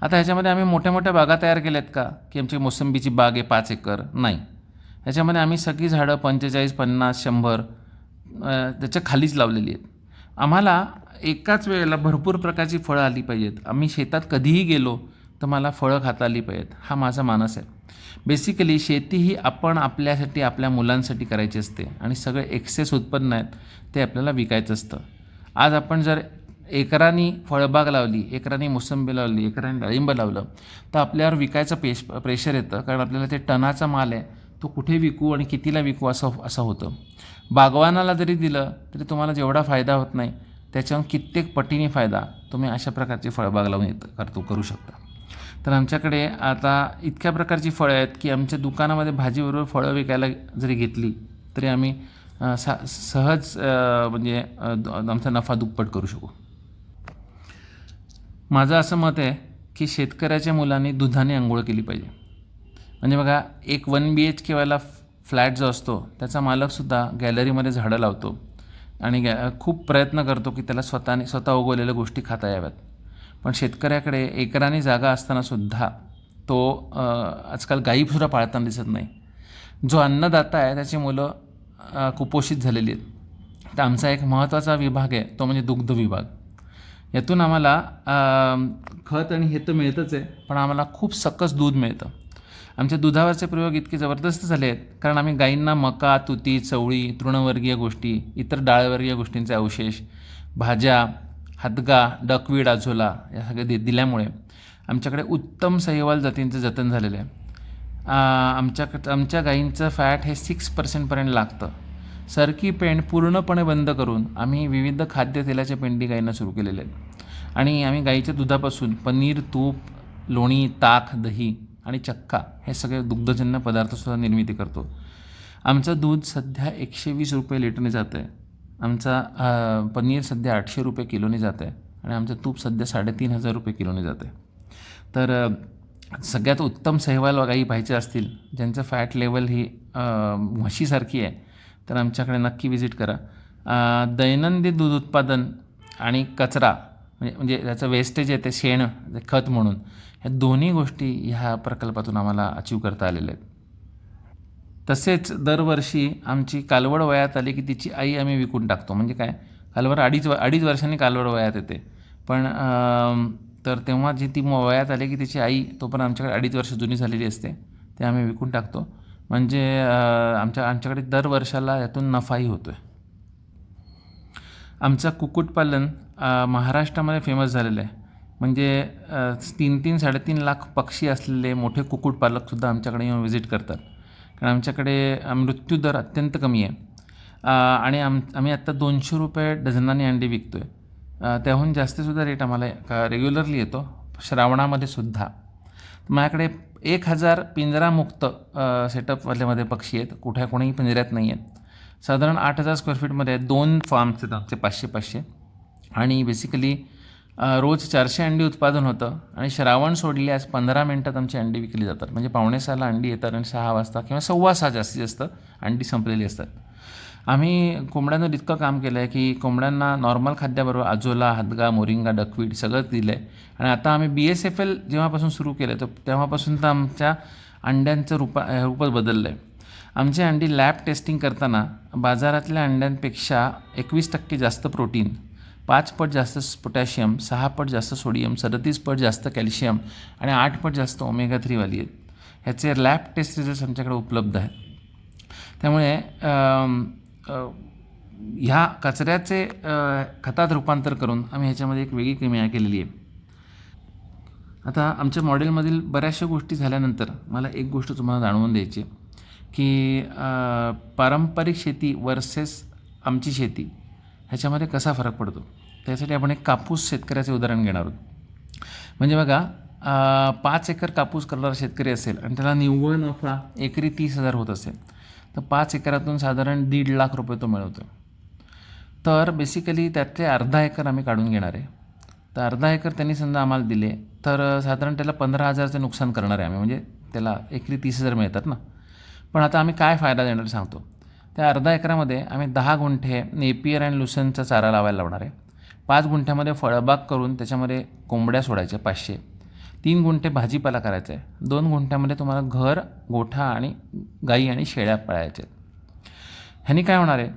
आता ह्याच्यामध्ये आम्ही मोठ्या मोठ्या बागा तयार केल्या आहेत का, की आमची मोसंबीची बाग आहे 5 एकर, नाही. ह्याच्यामध्ये आम्ही सगळी झाडं 45, 50, 100 त्याच्या खालीच लावलेली आहेत. आम्हाला एकाच वेळेला भरपूर प्रकारची फळं आली पाहिजेत. आम्ही शेतात कधीही गेलो तर मला फळं खाता आली पाहिजेत, हा माझा मानस आहे. बेसिकली शेती ही आपण आपल्यासाठी, आपल्या मुलांसाठी करायची असते, आणि सगळे एक्सेस उत्पन्न आहेत ते आपल्याला विकायचं असतं. आज आपण जर एकरांनी फळबाग लावली, एकरांनी मोसंबी लावली, एकरांनी डाळिंब लावलं तर आपल्यावर विकायचं प्रेशर येतं, कारण आपल्याला ते टनाचा माल आहे तो कुठे विकू आणि कितीला विकू असं होतं. बागवानाला जरी दिलं तरी तुम्हाला जेवढा फायदा होत नाही त्याच्याहून कित्येक पटीने फायदा तुम्ही अशा प्रकारची फळबाग लावून करू शकता. तर आमच्याकडे आता इतक्या प्रकारची फळं आहेत की आमच्या दुकानामध्ये भाजीबरोबर फळं विकायला जरी घेतली तरी आम्ही सहज म्हणजे आमचा नफा दुप्पट करू शकू. माझं असं मत आहे की शेतकऱ्याच्या मुलांनी दुधाने आंघोळ केली पाहिजे. म्हणजे बघा, एक 1 BHK वाला फ्लॅट जो असतो त्याचा मालकसुद्धा गॅलरीमध्ये झाडं लावतो आणि खूप प्रयत्न करतो की त्याला स्वतः उगवलेल्या गोष्टी खाता याव्यात. पण शेतकऱ्याकडे एकराने जागा असतानासुद्धा तो आजकाल गाईसुद्धा पाळताना दिसत नाही. जो अन्नदाता आहे त्याची मुलं कुपोषित झालेली आहेत. तर आमचा एक महत्त्वाचा विभाग आहे तो म्हणजे दुग्ध विभाग. यातून आम्हाला खत आणि हे तर मिळतंच आहे, पण आम्हाला खूप सकस दूध मिळतं. आमच्या दुधावरचे प्रयोग इतके जबरदस्त झाले आहेत कारण आम्ही गायींना मका, तुती, चवळी, तृणवर्गीय गोष्टी, इतर डाळवर्गीय गोष्टींचे अवशेष, भाज्या, हदगा, डकवीड, अझोला या सगळे दिल्यामुळे आमच्याकडे उत्तम साहिवाल जातींचं जतन झालेलं आहे. आमच्या गायींचं फॅट हे 6% लागतं. सरकी पेंड पूर्णपणे बंद करून आम्ही विविध खाद्यतेलाच्या पेंडी गायींना सुरू केलेल्या आहेत. आणि आम्ही गायीच्या दुधापासून पनीर, तूप, लोणी, ताक, दही आणि चक्का हे सगळे दुग्धजन्य पदार्थसुद्धा निर्मिती करतो. आमचं दूध सध्या 120 रुपये लिटरने जातं आहे. आमचा पनीर सध्या 800 रुपये किलोने जातं आहे आणि आमचं तूप सध्या 3500 रुपये किलोने जातं आहे. तर सगळ्यात उत्तम साहिवाल गाई पाहिजे असतील ज्यांचं फॅट लेवल ही म्हशीसारखी आहे तर आमच्याकडे नक्की विजिट करा. दैनंदिन दूध उत्पादन आणि कचरा म्हणजे त्याचं वेस्टेज आहे ते शेण खत म्हणून ह्या दोन्ही गोष्टी ह्या प्रकल्पातून आम्हाला अचीव करता आलेल्या आहेत. तसेच दरवर्षी आमची कालवड वयात आली की तिची आई आम्ही विकून टाकतो. म्हणजे काय, कालवड अडीच वर्षांनी कालवड वयात येते, पण तर तेव्हा जी ती वयात आली की तिची आई तोपर्यंत आमच्याकडे 2.5 वर्ष जुनी झालेली असते, ते आम्ही विकून टाकतो. म्हणजे आमच्याकडे दर वर्षाला यातून नफाही होतो आहे. आमचं कुक्कुटपालन महाराष्ट्रामध्ये फेमस झालेलं आहे. म्हणजे 3-3, 3.5 लाख पक्षी असलेले मोठे कुक्कुटपालकसुद्धा आमच्याकडे येऊन व्हिजिट करतात. कारण आमच्याकडे मृत्यूदर अत्यंत कमी आहे. आणि आम्ही आत्ता 200 रुपये डझनाने अंडी विकतो आहे. त्याहून जास्तसुद्धा रेट आम्हाला रेग्युलरली येतो, श्रावणामध्ये सुद्धा. माझ्याकडे 1000 पिंजरामुक्त सेटअपवाल्यामध्ये पक्षी आहेत, कोणीही पिंजऱ्यात नाही आहेत. साधारण 8000 स्क्वेअर फीटमध्ये 2 फार्म्स आहेत आमचे, 500-500. आणि बेसिकली रोज 400 अंडी उत्पादन होतं आणि श्रावण सोडल्यास 15 मिनटात आमची अंडी विकली जातात. म्हणजे 5:45ला अंडी येतात आणि 6 वाजता किंवा 6:15 जास्तीत जास्त अंडी संपलेली असतात. आम्ही कोंबड्यांवर इतकं काम केलं आहे की कोंबड्यांना नॉर्मल खाद्याबरोबर अझोला, हदगा, मोरिंगा, डकवीड सगळं दिलं आहे. आणि आता आम्ही BSFL जेव्हापासून सुरू केलं तर तेव्हापासून तर आमच्या अंड्यांचं रूपच बदललं आहे. आमची अंडी लॅब टेस्टिंग करताना बाजारातल्या अंड्यांपेक्षा 21% जास्त प्रोटीन, 5 पट जास्त पोटॅशियम, 6 पट जास्त सोडियम, 37 पट जास्त कॅल्शियम आणि 8 पट जास्त ओमेगा-3 वाली आहेत. ह्याचे लॅब टेस्ट रिझल्ट्स आमच्याकडे उपलब्ध आहेत. त्यामुळे ह्या कचऱ्याचे खतात रूपांतर करून आम्ही ह्याच्यामध्ये एक वेगळी किमया केलेली आहे. आता आमच्या मॉडेलमधील बऱ्याचशा गोष्टी झाल्यानंतर मला एक गोष्ट तुम्हाला जाणवून द्यायची की पारंपरिक शेती वर्सेस आमची शेती ह्याच्यामध्ये कसा फरक पडतो. त्यासाठी आपण एक कापूस शेतकऱ्याचे उदाहरण घेणार आहोत. म्हणजे बघा, 5 एकर कापूस करणारा शेतकरी असेल आणि त्याला निव्वळ नफा एकरी 30,000 होत असेल तर 5 एकरातून साधारण 1.5 लाख रुपये तो मिळवतो. तर बेसिकली त्यातले अर्धा एकर आम्ही काढून घेणार आहे. तर अर्धा एकर त्यांनी समजा आम्हाला दिले तर साधारण त्याला 15,000चं नुकसान करणार आहे आम्ही. म्हणजे त्याला एकरी 30,000 मिळतात ना. पण आता आम्ही काय फायदा देणार सांगतो. त्या अर्धा एकरामध्ये आम्ही 10 गुंठे नेपियर अँड लुसनचा चारा लावायला लावणार आहे. 5 गुंठ्यामध्ये फळबाग करून त्याच्यामध्ये कोंबड्या सोडायच्या 500. 3 गुंठे भाजीपाला करायचा आहे. 2 गुंठ्यामध्ये तुम्हाला घर, गोठा आणि गाई आणि शेळ्या पाळायच्या आहेत. ह्यानी काय होणार आहे,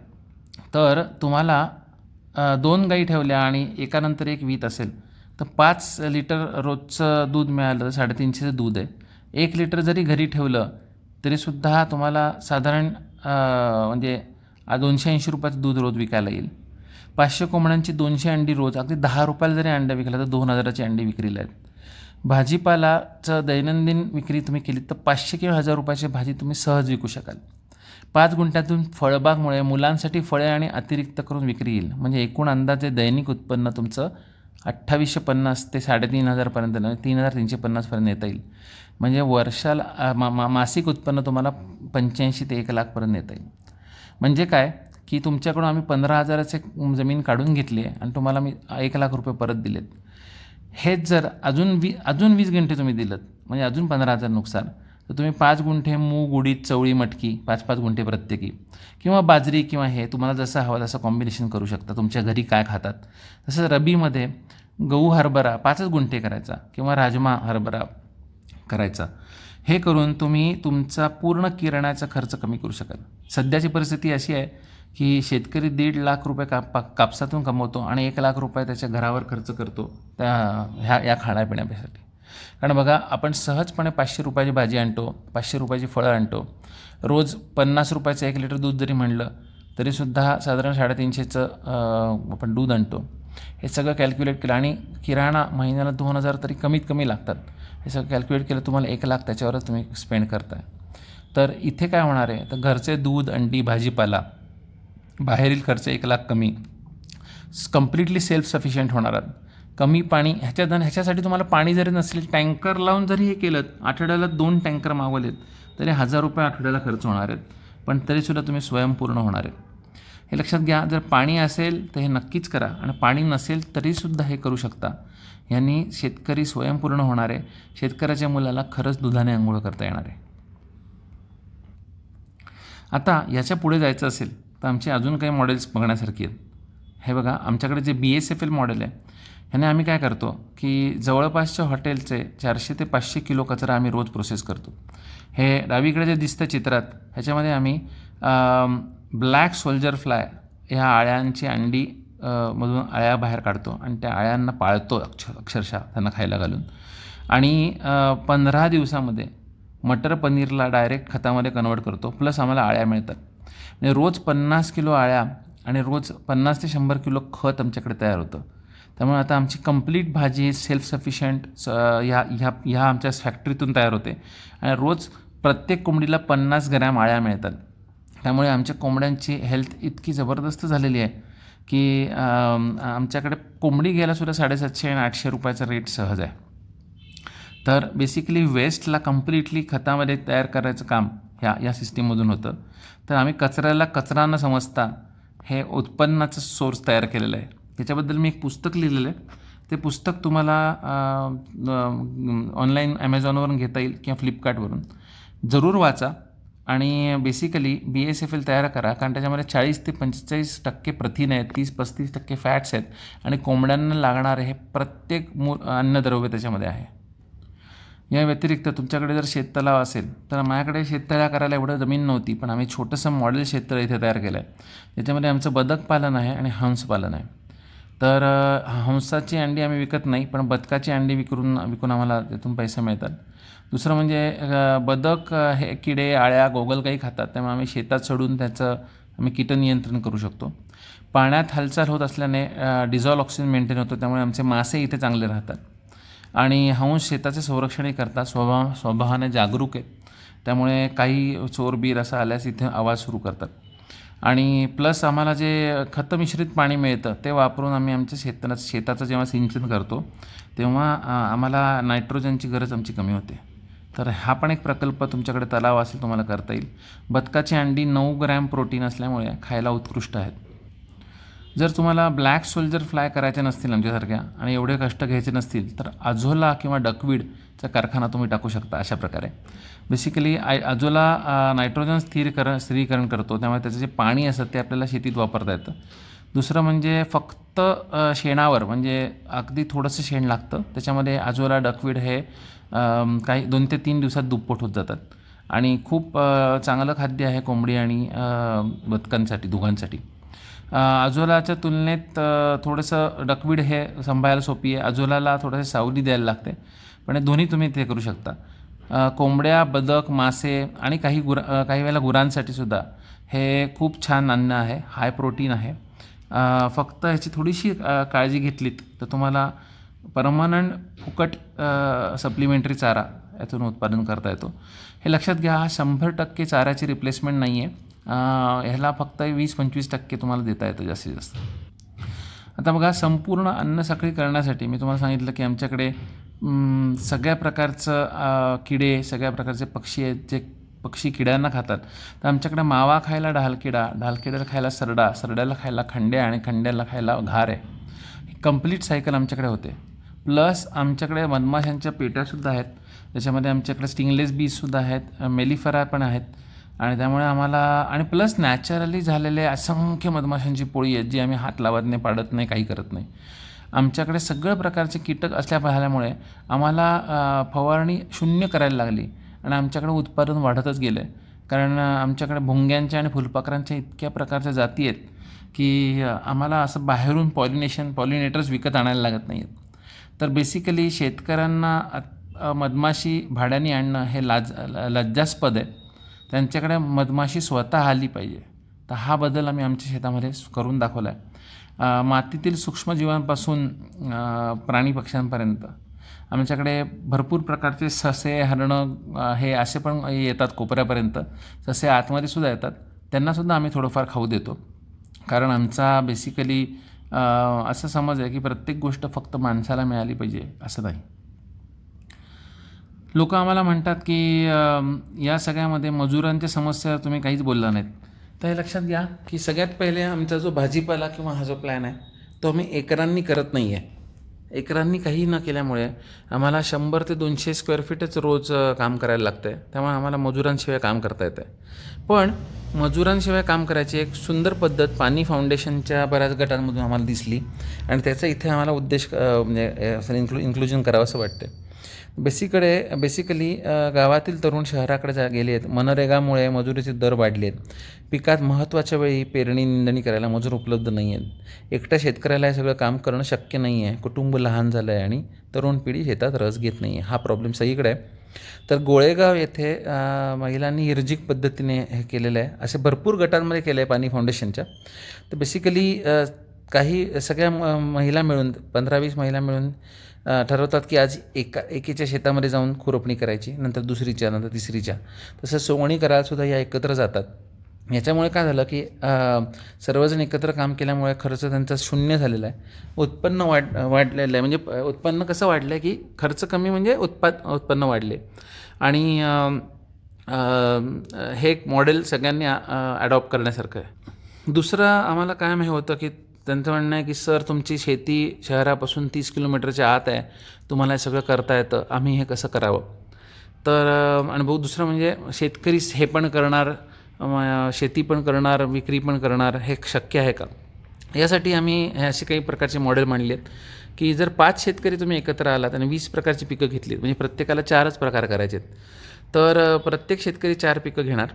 तर तुम्हाला 2 गाई ठेवल्या आणि एकानंतर एक वीत असेल तर 5 लिटर रोजचं दूध मिळालं तर 350चं दूध आहे. 1 लिटर जरी घरी ठेवलं तरीसुद्धा तुम्हाला साधारण म्हणजे 280 रुपयाचं दूध रोज विकायला येईल. 500 कोंबड्यांची 200 अंडी रोज, अगदी 10 रुपयाला जरी अंडं विकलं तर 2000ची अंडी विक्रीला आहेत. भाजीपालाचं दैनंदिन विक्री तुम्ही केली तर 500 किंवा 1000 रुपयाची भाजी तुम्ही सहज विकू शकाल. 5 गुंठ्यातून फळबागमुळे मुलांसाठी फळे आणि अतिरिक्त करून विक्री येईल. म्हणजे एकूण अंदाजे दैनिक उत्पन्न तुमचं 2850 ते 3500पर्यंत, 3350पर्यंत येता येईल. म्हणजे वर्षाला मासिक उत्पन्न तुम्हाला 85 ते 1 लाखपर्यंत येता येईल. म्हणजे काय की तुमच्याकडून आम्ही 15,000चे जमीन काढून घेतली आहे आणि तुम्हाला मी 1 लाख रुपये परत दिलेत. हेच जर अजून 20 गुंठे तुम्ही दिलं म्हणजे अजून 15,000 नुकसान. तर तुम्ही 5 गुंठे मूग, उडीद, चवळी, मटकी 5-5 गुंठे प्रत्येकी किंवा बाजरी किंवा हे तुम्हाला जसं हवं तसं कॉम्बिनेशन करू शकता. तुमच्या घरी काय खातात तसं रबीमध्ये गहू, हरभरा 5 गुंठे करायचा किंवा राजमा, हरभरा करायचा. हे करून तुम्ही तुमचा पूर्ण किराण्याचा खर्च कमी करू शकाल. सध्याची परिस्थिती अशी आहे की शेतकरी 1.5 लाख रुपये कापसातून कमवतो आणि 1 लाख रुपये त्याच्या घरावर खर्च करतो या खाण्यापिण्यासाठी. कारण बघा, आपण सहजपणे 500 रुपयाची भाजी आणतो, 500 रुपयाची फळं आणतो. रोज 50 रुपयाचं 1 लिटर दूध जरी म्हणलं तरीसुद्धा साधारण 350चं आपण दूध आणतो. हे सगळं कॅल्क्युलेट केलं आणि किराणा महिन्याला 2,000 तरी कमीत कमी लागतात. हे सगळं कॅल्क्युलेट केलं तुम्हाला 1 लाख त्याच्यावरच तुम्ही स्पेंड करताय. तर इथे काय होणार आहे, तर घरचे दूध, अंडी, भाजीपाला, बाहेरील खर्च 1 लाख कमी, कम्प्लिटली सेल्फ सफिशियंट होणार आहात. कमी पाणी ह्याच्यासाठी तुम्हाला पाणी जरी नसेल, टँकर लावून जरी हे केलं, आठवड्याला 2 टँकर मागवलेत तरी 1,000 रुपये आठवड्याला खर्च होणार आहेत. पण तरीसुद्धा तुम्ही स्वयंपूर्ण होणार आहेत. हे लक्षात घ्या. जर पाणी असेल तर हे नक्कीच करा आणि पाणी नसेल तरीसुद्धा हे करू शकता. यांनी शेतकरी स्वयंपूर्ण होणार आहे. शेतकऱ्याच्या मुलाला खरंच दुधाने अंघोळ करता येणार आहे. आता याच्या पुढे जायचं असेल तर आमचे अजून काही मॉडेल्स बघण्यासारखी आहेत. हे बघा, आमच्याकडे जे BSFL मॉडेल आहे ह्याने आम्ही काय करतो की जवळपासच्या हॉटेलचे 400 ते 500 किलो कचरा आम्ही रोज प्रोसेस करतो. हे डावीकडे जे दिसतं चित्रात, ह्याच्यामध्ये आम्ही ब्लॅक सोल्जर फ्लाय ह्या अळ्यांची अंडी मधून अळ्या बाहेर काढतो आणि त्या अळ्यांना पाळतो अक्षरशः त्यांना खायला घालून. आणि 15 दिवसामध्ये मटर पनीरला डायरेक्ट खतामध्ये कन्वर्ट करतो. प्लस आम्हाला अळ्या मिळतात. म्हणजे रोज 50 किलो अळ्या आणि रोज 50 ते 100 किलो खत आमच्याकडे तयार होतं. त्यामुळे आता आमची कंप्लीट भाजी सेल्फ सफिशियंट ह्या आमच्या फॅक्टरीतून तयार होते आणि रोज प्रत्येक कोंबडीला 50 ग्रॅम अळ्या मिळतात. त्यामुळे आमच्या कोंबड्यांची हेल्थ इतकी जबरदस्त झालेली आहे की आमच्याकडे कोंबडी घ्यायलासुद्धा 750 आणि 800 रुपयाचा रेट सहज आहे. तर बेसिकली वेस्टला कम्प्लिटली खतामध्ये तयार करायचं काम या सिस्टीममधून होतं. तर आम्ही कचऱ्याला कचरा न समजता हे उत्पन्नाचं सोर्स तयार केलेलं आहे. त्याच्याबद्दल मी एक पुस्तक लिहिलेलं आहे. ते पुस्तक तुम्हाला ऑनलाईन ॲमेझॉनवरून घेता येईल किंवा फ्लिपकार्टवरून. जरूर वाचा आणि बेसिकली BSFL तयार करा. कारण त्याच्यामध्ये 40 ते 45% प्रथिन आहेत, 30-35% फॅट्स आहेत आणि कोंबड्यांना लागणारे हे प्रत्येक अन्नद्रव्य त्याच्यामध्ये आहे. या व्यतिरिक्त तुमच्याकडे जर शेततलाव असेल तर माझ्याकडे शेततळ्या करायला एवढं जमीन नव्हती, पण आम्ही छोटंसं मॉडेल शेततळं इथे तयार केलं आहे. त्याच्यामध्ये आमचं बदक पालन आहे आणि हंस पालन आहे. तर हंसाची अंडी आम्ही विकत नाही, पण बदकाची अंडी विकून आम्हाला त्यातून पैसे मिळतात. दुसरं म्हणजे बदक हे किडे, आळ्या, गोगल काही खातात, त्यामुळे आम्ही शेतात सोडून त्याचं आम्ही कीटक नियंत्रण करू शकतो. पाण्यात हालचाल होत असल्याने डिझॉल्व ऑक्सिजन मेंटेन होतो, त्यामुळे आमचे मासे इथे चांगले राहतात. आणि हंस शेताचे संरक्षणही करतात, स्वभावाने जागरूक आहेत. त्यामुळे काही चोरबीर असं आल्यास इथे आवाज सुरू करतात. आणि प्लस आम्हाला जे खतमिश्रित पाणी मिळतं ते वापरून आम्ही आमच्या शेताचं जेव्हा सिंचन करतो तेव्हा आम्हाला नायट्रोजनची गरज आमची कमी होते. तर हा पण एक प्रकल्प तुमच्याकडे तलाव असेल तुम्हाला करता येईल. बदकाची अंडी 9 ग्रॅम प्रोटीन असल्यामुळे खायला उत्कृष्ट आहेत. जर तुम्हाला ब्लॅक सोल्जर फ्लाय करायचे नसतील आमच्यासारख्या आणि एवढे कष्ट घ्यायचे नसतील तर अझोला किंवा डकवीडचा कारखाना तुम्ही टाकू शकता. अशा प्रकारे बेसिकली अझोला नायट्रोजन स्थिरीकरण करतो, त्यामुळे त्याचं जे पाणी असतं ते आपल्याला शेतीत वापरता येतं. दुसरं म्हणजे फक्त शेणावर, म्हणजे अगदी थोडंसं शेण लागतं, त्याच्यामध्ये अझोला डकवीड हे काही 2 ते 3 दिवसात दुप्पट होत जातात आणि खूप चांगलं खाद्य आहे कोंबडी आणि बदकांसाठी, दोघांसाठी. अझोलाच्या तुलनेत थोडंसं डकवीड हे सांभाळायला सोपी आहे. अझोलाला थोडंसं सावली द्यायला लागते, पण हे दोन्ही तुम्ही ते करू शकता. कोंबड्या, बदक, मासे आणि काही वेळेला गुरांसाठी सुद्धा हे खूप छान अन्न आहे, हाय प्रोटीन आहे. फक्त ह्याची थोडीशी काळजी घेतलीत तर तुम्हाला परमनंट फुकट सप्लिमेंटरी चारा यातून उत्पादन करता येतो. हे लक्षात घ्या, हा 100% चाऱ्याची रिप्लेसमेंट नाही आहे. ह्याला फक्त 20-25% तुम्हाला देता येतं जास्तीत जास्त. आता बघा, संपूर्ण अन्नसाखळी करण्यासाठी मी तुम्हाला सांगितलं की आमच्याकडे सगळ्या प्रकारचं किडे, सगळ्या प्रकारचे पक्षी आहेत जे पक्षी किड्यांना खातात. तर आमच्याकडे मावा खायला ढालकिड्याला खायला सरड्याला खायला खंड्या आणि खंड्याला खायला घार आहे. ही कंप्लीट सायकल आमच्याकडे होते. प्लस आमच्याकडे मधमाशांच्या पेट्यासुद्धा आहेत, त्याच्यामध्ये आमच्याकडे स्टिंगलेस बीजसुद्धा आहेत, मेलिफेरा पण आहेत. आणि त्यामुळे आम्हाला आणि प्लस नॅचरली झालेले असंख्य मधमाशांची पोळी आहेत जी आम्ही हात लावत नाही, पाडत नाही, काही करत नाही. आमच्याकडे सगळ्या प्रकारचे कीटक असल्या पाहिल्यामुळे आम्हाला फवारणी शून्य करायला लागली आणि आमच्याकडे उत्पादन वाढतच गेलं आहे. कारण आमच्याकडे भुंग्यांच्या आणि फुलपाखरांच्या इतक्या प्रकारच्या जाती आहेत की आम्हाला असं बाहेरून पॉलिनेटर्स विकत आणायला लागत नाही आहेत. तर बेसिकली शेतकऱ्यांना मधमाशी भाड्याने आणणं हे लज्जास्पद आहे. त्यांच्याकडे मधमाशी स्वतः आली पाहिजे. तर हा बदल आम्ही आमच्या शेतामध्ये करून दाखवला आहे. मातीतील सूक्ष्मजीवांपासून प्राणी पक्ष्यांपर्यंत आमच्याकडे भरपूर प्रकारचे ससे, हरणं हे असे पण येतात कोपऱ्यापर्यंत. ससे आतमध्ये सुद्धा येतात. त्यांनासुद्धा आम्ही थोडंफार खाऊ देतो. कारण आमचा बेसिकली असं समज आहे की प्रत्येक गोष्ट फक्त माणसाला मिळाली पाहिजे असं नाही. लोक आम्हाला म्हणतात की या सगळ्यामध्ये मजुरांच्या समस्या तुम्ही काहीच बोलला नाहीत. तर हे लक्षात घ्या की सगळ्यात पहिले आमचा जो भाजीपाला किंवा हा जो प्लॅन आहे तो आम्ही एकरांनी करत नाही आहे. एकरांनी काही न केल्यामुळे आम्हाला 100 ते 200 स्क्वेअर फीटच रोज काम करायला लागतं आहे. त्यामुळे आम्हाला मजुरांशिवाय काम करता येतं आहे. पण मजुरांशिवाय काम करायची एक सुंदर पद्धत पाणी फाउंडेशनच्या बऱ्याच गटांमधून आम्हाला दिसली आणि त्याचा इथे आम्हाला उद्देश म्हणजे इन्क्लुजन करावं असं वाटतं. बेसिकली गावातील तरुण शहराकडे गेले आहेत. मनरेगामुळे मजुरीचे दर वाढले आहेत. पिकात महत्त्वाच्या वेळी पेरणी निंदणी करायला मजूर उपलब्ध नाही आहेत. एकट्या शेतकऱ्याला हे सगळं काम करणं शक्य नाही आहे. कुटुंब लहान झालं आहे आणि तरुण पिढी शेतात रस घेत नाही आहे. हा प्रॉब्लेम सगळीकडे आहे. तर गोळेगाव येथे महिलांनी हिरजिक पद्धतीने हे केलेलं आहे. असे भरपूर गटांमध्ये केलं आहे पाणी फाउंडेशनच्या. तर बेसिकली काही सगळ्या महिला मिळून 15-20 महिला मिळून ठरवतात की आज एकीच्या शेतामध्ये जाऊन खुरपणी करायची, नंतर दुसरीच्या, नंतर तिसरीच्या. तसं सोंगणी करायलासुद्धा या एकत्र जातात. याच्यामुळे काय झालं की सर्वजण एकत्र काम केल्यामुळे खर्च त्यांचा शून्य झालेला आहे. उत्पन्न वाढलेलं आहे. म्हणजे उत्पन्न कसं वाढलं आहे की खर्च कमी म्हणजे उत्पन्न वाढले. आणि हे एक मॉडेल सगळ्यांनी ॲडॉप्ट करण्यासारखं आहे. दुसरं आम्हाला काय हे होतं की त्यांचं म्हणणं आहे की सर तुमची शेती शहरापासून 30 किलोमीटरच्या आत आहे, तुम्हाला हे सगळं करता येतं, आम्ही हे कसं करावं. तर आणि दुसरं म्हणजे शेतकरी हे पण करणार, शेती पण करणार, विक्री पण करणार, हे शक्य आहे का. यासाठी आम्ही हे असे काही प्रकारचे मॉडेल मांडले आहेत की जर 5 शेतकरी तुम्ही एकत्र आलात आणि 20 प्रकारची पिकं घेतलीत, म्हणजे प्रत्येकाला 4च प्रकार करायचे आहेत, तर प्रत्येक शेतकरी 4 पिकं घेणार.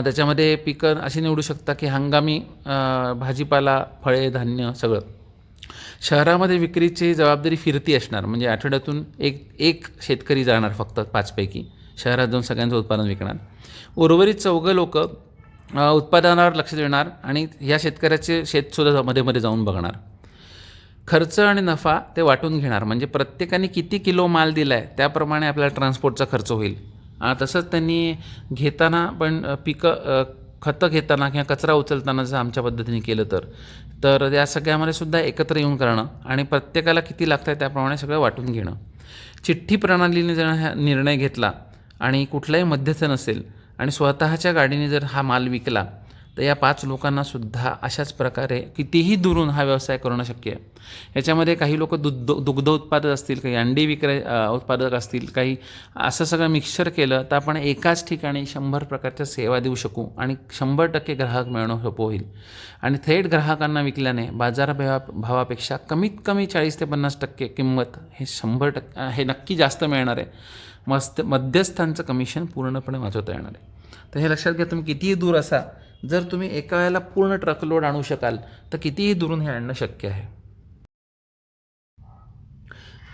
त्याच्यामध्ये पिकं अशी निवडू शकता की हंगामी भाजीपाला, फळे, धान्य सगळं. शहरामध्ये विक्रीची जबाबदारी फिरती असणार. म्हणजे आठवड्यातून एक शेतकरी जाणार फक्त 5 पैकी, शहरात जाऊन सगळ्यांचं उत्पादन विकणार. उर्वरित 4 लोक उत्पादनावर लक्ष देणार आणि ह्या शेतकऱ्याचे शेतसुद्धा मध्ये मध्ये जाऊन बघणार. खर्च आणि नफा ते वाटून घेणार. म्हणजे प्रत्येकाने किती किलो माल दिला आहे त्याप्रमाणे आपल्याला ट्रान्सपोर्टचा खर्च होईल. तसंच त्यांनी घेताना पण पिकं खतं घेताना किंवा कचरा उचलताना जर आमच्या पद्धतीने केलं तर या सगळ्यामध्ये सुद्धा एकत्र येऊन करणं आणि प्रत्येकाला किती लागतं आहे त्याप्रमाणे सगळं वाटून घेणं. चिठ्ठी प्रणालीने जर हा निर्णय घेतला आणि कुठलाही मध्यस्थ नसेल आणि स्वतःच्या गाडीने जर हा माल विकला तर या 5 लोकांनासुद्धा अशाच प्रकारे कितीही दुरून हा व्यवसाय करणं शक्य आहे. याच्यामध्ये काही लोक दुग्ध उत्पादक असतील, काही अंडी उत्पादक असतील, काही असं सगळं मिक्सचर केलं तर आपण एकाच ठिकाणी 100 प्रकारच्या सेवा देऊ शकू आणि 100% ग्राहक मिळणं सोपं होईल. आणि थेट ग्राहकांना विकल्याने भावापेक्षा कमीत कमी 40 ते 50% किंमत हे 100% हे नक्की जास्त मिळणार आहे. मध्यस्थांचं कमिशन पूर्णपणे वाचवता येणार आहे. तर हे लक्षात घ्या, तुम्ही कितीही दूर असा, जर तुम्ही एका वेळेला पूर्ण ट्रकलोड आणू शकाल तर कितीही दुरून हे आणणं शक्य आहे.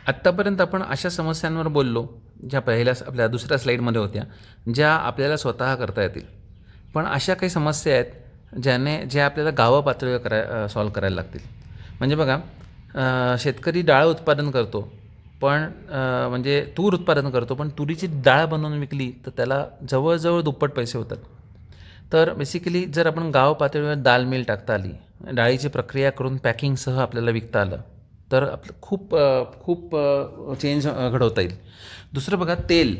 आत्तापर्यंत आपण अशा समस्यांवर बोललो ज्या आपल्या दुसऱ्या स्लाईडमध्ये होत्या, ज्या आपल्याला स्वतः करता येतील. पण अशा काही समस्या आहेत ज्या आपल्याला गावा पातळीवर सॉल्व करायला लागतील. म्हणजे बघा, शेतकरी डाळ उत्पादन करतो पण म्हणजे तूर उत्पादन करतो, पण तुरीची डाळ बनवून विकली तर त्याला जवळजवळ दुप्पट पैसे होतात. तर बेसिकली जर आपण गाव पातळीवर दाल मिल टाकता आली, डाळीची प्रक्रिया करून पॅकिंगसह आपल्याला विकता आलं तर आपलं खूप चेंज घडवता येईल. दुसरं बघा, तेल.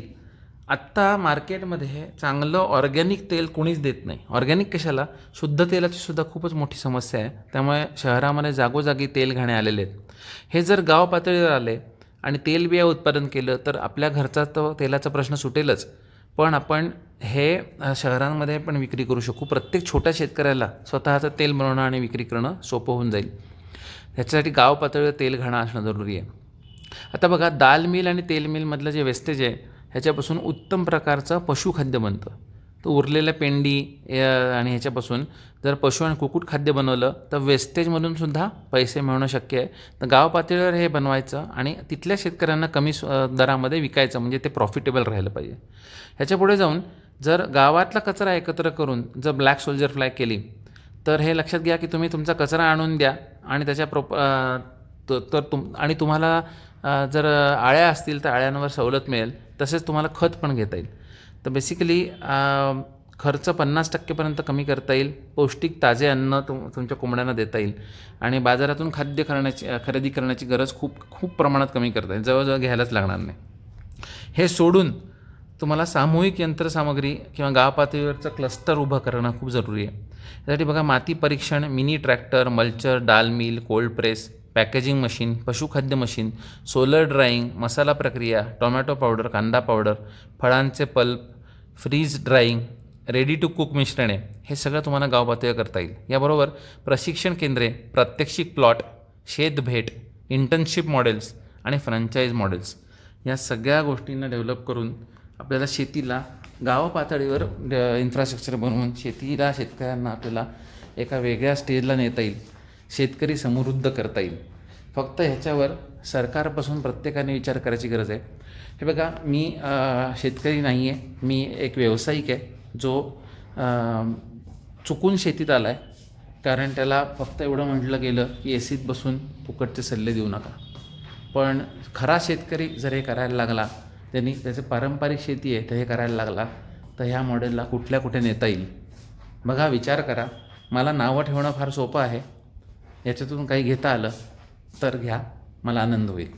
आत्ता मार्केटमध्ये चांगलं ऑर्गॅनिक तेल कोणीच देत नाही. ऑर्गॅनिक कशाला, शुद्ध तेलाची सुद्धा खूपच मोठी समस्या आहे. त्यामुळे शहरामध्ये जागोजागी तेल घाणे आलेले आहेत. हे जर गाव पातळीवर आले आणि तेलबिया उत्पादन केलं तर आपल्या घरचा तो तेलाचा प्रश्न सुटेलच, पण आपण हे शहरांमध्ये पण विक्री करू शकू. प्रत्येक छोट्या शेतकऱ्याला स्वतःचं तेल बनवणं आणि विक्री करणं सोपं होऊन जाईल. ह्याच्यासाठी गाव पातळीवर तेल घाणं असणं जरुरी आहे. आता बघा, दाल मिल आणि तेल मिलमधलं जे वेस्टेज आहे ह्याच्यापासून उत्तम प्रकारचं पशुखाद्य बनतं. तर उरलेल्या पेंडी आणि ह्याच्यापासून जर पशु आणि कुक्कुट खाद्य बनवलं तर वेस्टेजमधून सुद्धा पैसे मिळवणं शक्य आहे. तर गाव पातळीवर हे बनवायचं आणि तिथल्या शेतकऱ्यांना कमी दरामध्ये विकायचं, म्हणजे ते प्रॉफिटेबल राहिलं पाहिजे. ह्याच्या पुढे जाऊन जर गावातला कचरा एकत्र करून जर ब्लॅक सोल्जर फ्लाय केली तर हे लक्षात घ्या की तुम्ही तुमचा कचरा आणून द्या आणि त्याच्या आणि तुम्हाला जर अळ्या असतील तर अळ्यांवर सवलत मिळेल. तसेच तुम्हाला खत पण घेता येईल. तर बेसिकली खर्च 50% कमी करता येईल. पौष्टिक ताजे अन्न तुमच्या कोंबड्यांना देता येईल आणि बाजारातून खाद्य खरेदी करण्याची गरज खूप प्रमाणात कमी करता येईल. जवळजवळ घ्यायलाच लागणार नाही. हे सोडून तुम्हाला सामूहिक यंत्रसामग्री किंवा गाव पातळीवरचं क्लस्टर उभं करणं खूप जरुरी आहे. त्यासाठी बघा, माती परीक्षण, मिनी ट्रॅक्टर, मल्चर, डाल mill, cold press, packaging machine, पशुखाद्य मशीन, सोलर ड्राईंग, मसाला प्रक्रिया, टोमॅटो पावडर, कांदा पावडर, फळांचे pulp, freeze drying, ready to cook मिश्रणे, हे सगळं तुम्हाला गाव पातळीवर करता येईल. याबरोबर प्रशिक्षण केंद्रे, प्रात्यक्षिक प्लॉट, शेतभेट, इंटर्नशिप मॉडेल्स आणि फ्रँचाईज मॉडेल्स, या सगळ्या गोष्टींना डेव्हलप करून आपल्याला शेतीला गाव पातळीवर इन्फ्रास्ट्रक्चर बनवून शेतकऱ्यांना आपल्याला एका वेगळ्या स्टेजला नेता येईल. शेतकरी समृद्ध करता येईल. फक्त ह्याच्यावर सरकारपासून प्रत्येकाने विचार करायची गरज आहे. हे बघा, मी शेतकरी नाही आहे, मी एक व्यावसायिक आहे जो चुकून शेतीत आला आहे. कारण त्याला फक्त एवढं म्हटलं गेलं की एसीत बसून फुकटचे सल्ले देऊ नका. पण खरा शेतकरी जर हे करायला लागला, त्यांनी त्याचं पारंपरिक शेती आहे तर हे करायला लागला, तर ह्या मॉडेलला कुठे नेता येईल. बघा, विचार करा. मला नावं ठेवणं फार सोपं आहे. याच्यातून काही घेता आलं तर घ्या, मला आनंद होईल.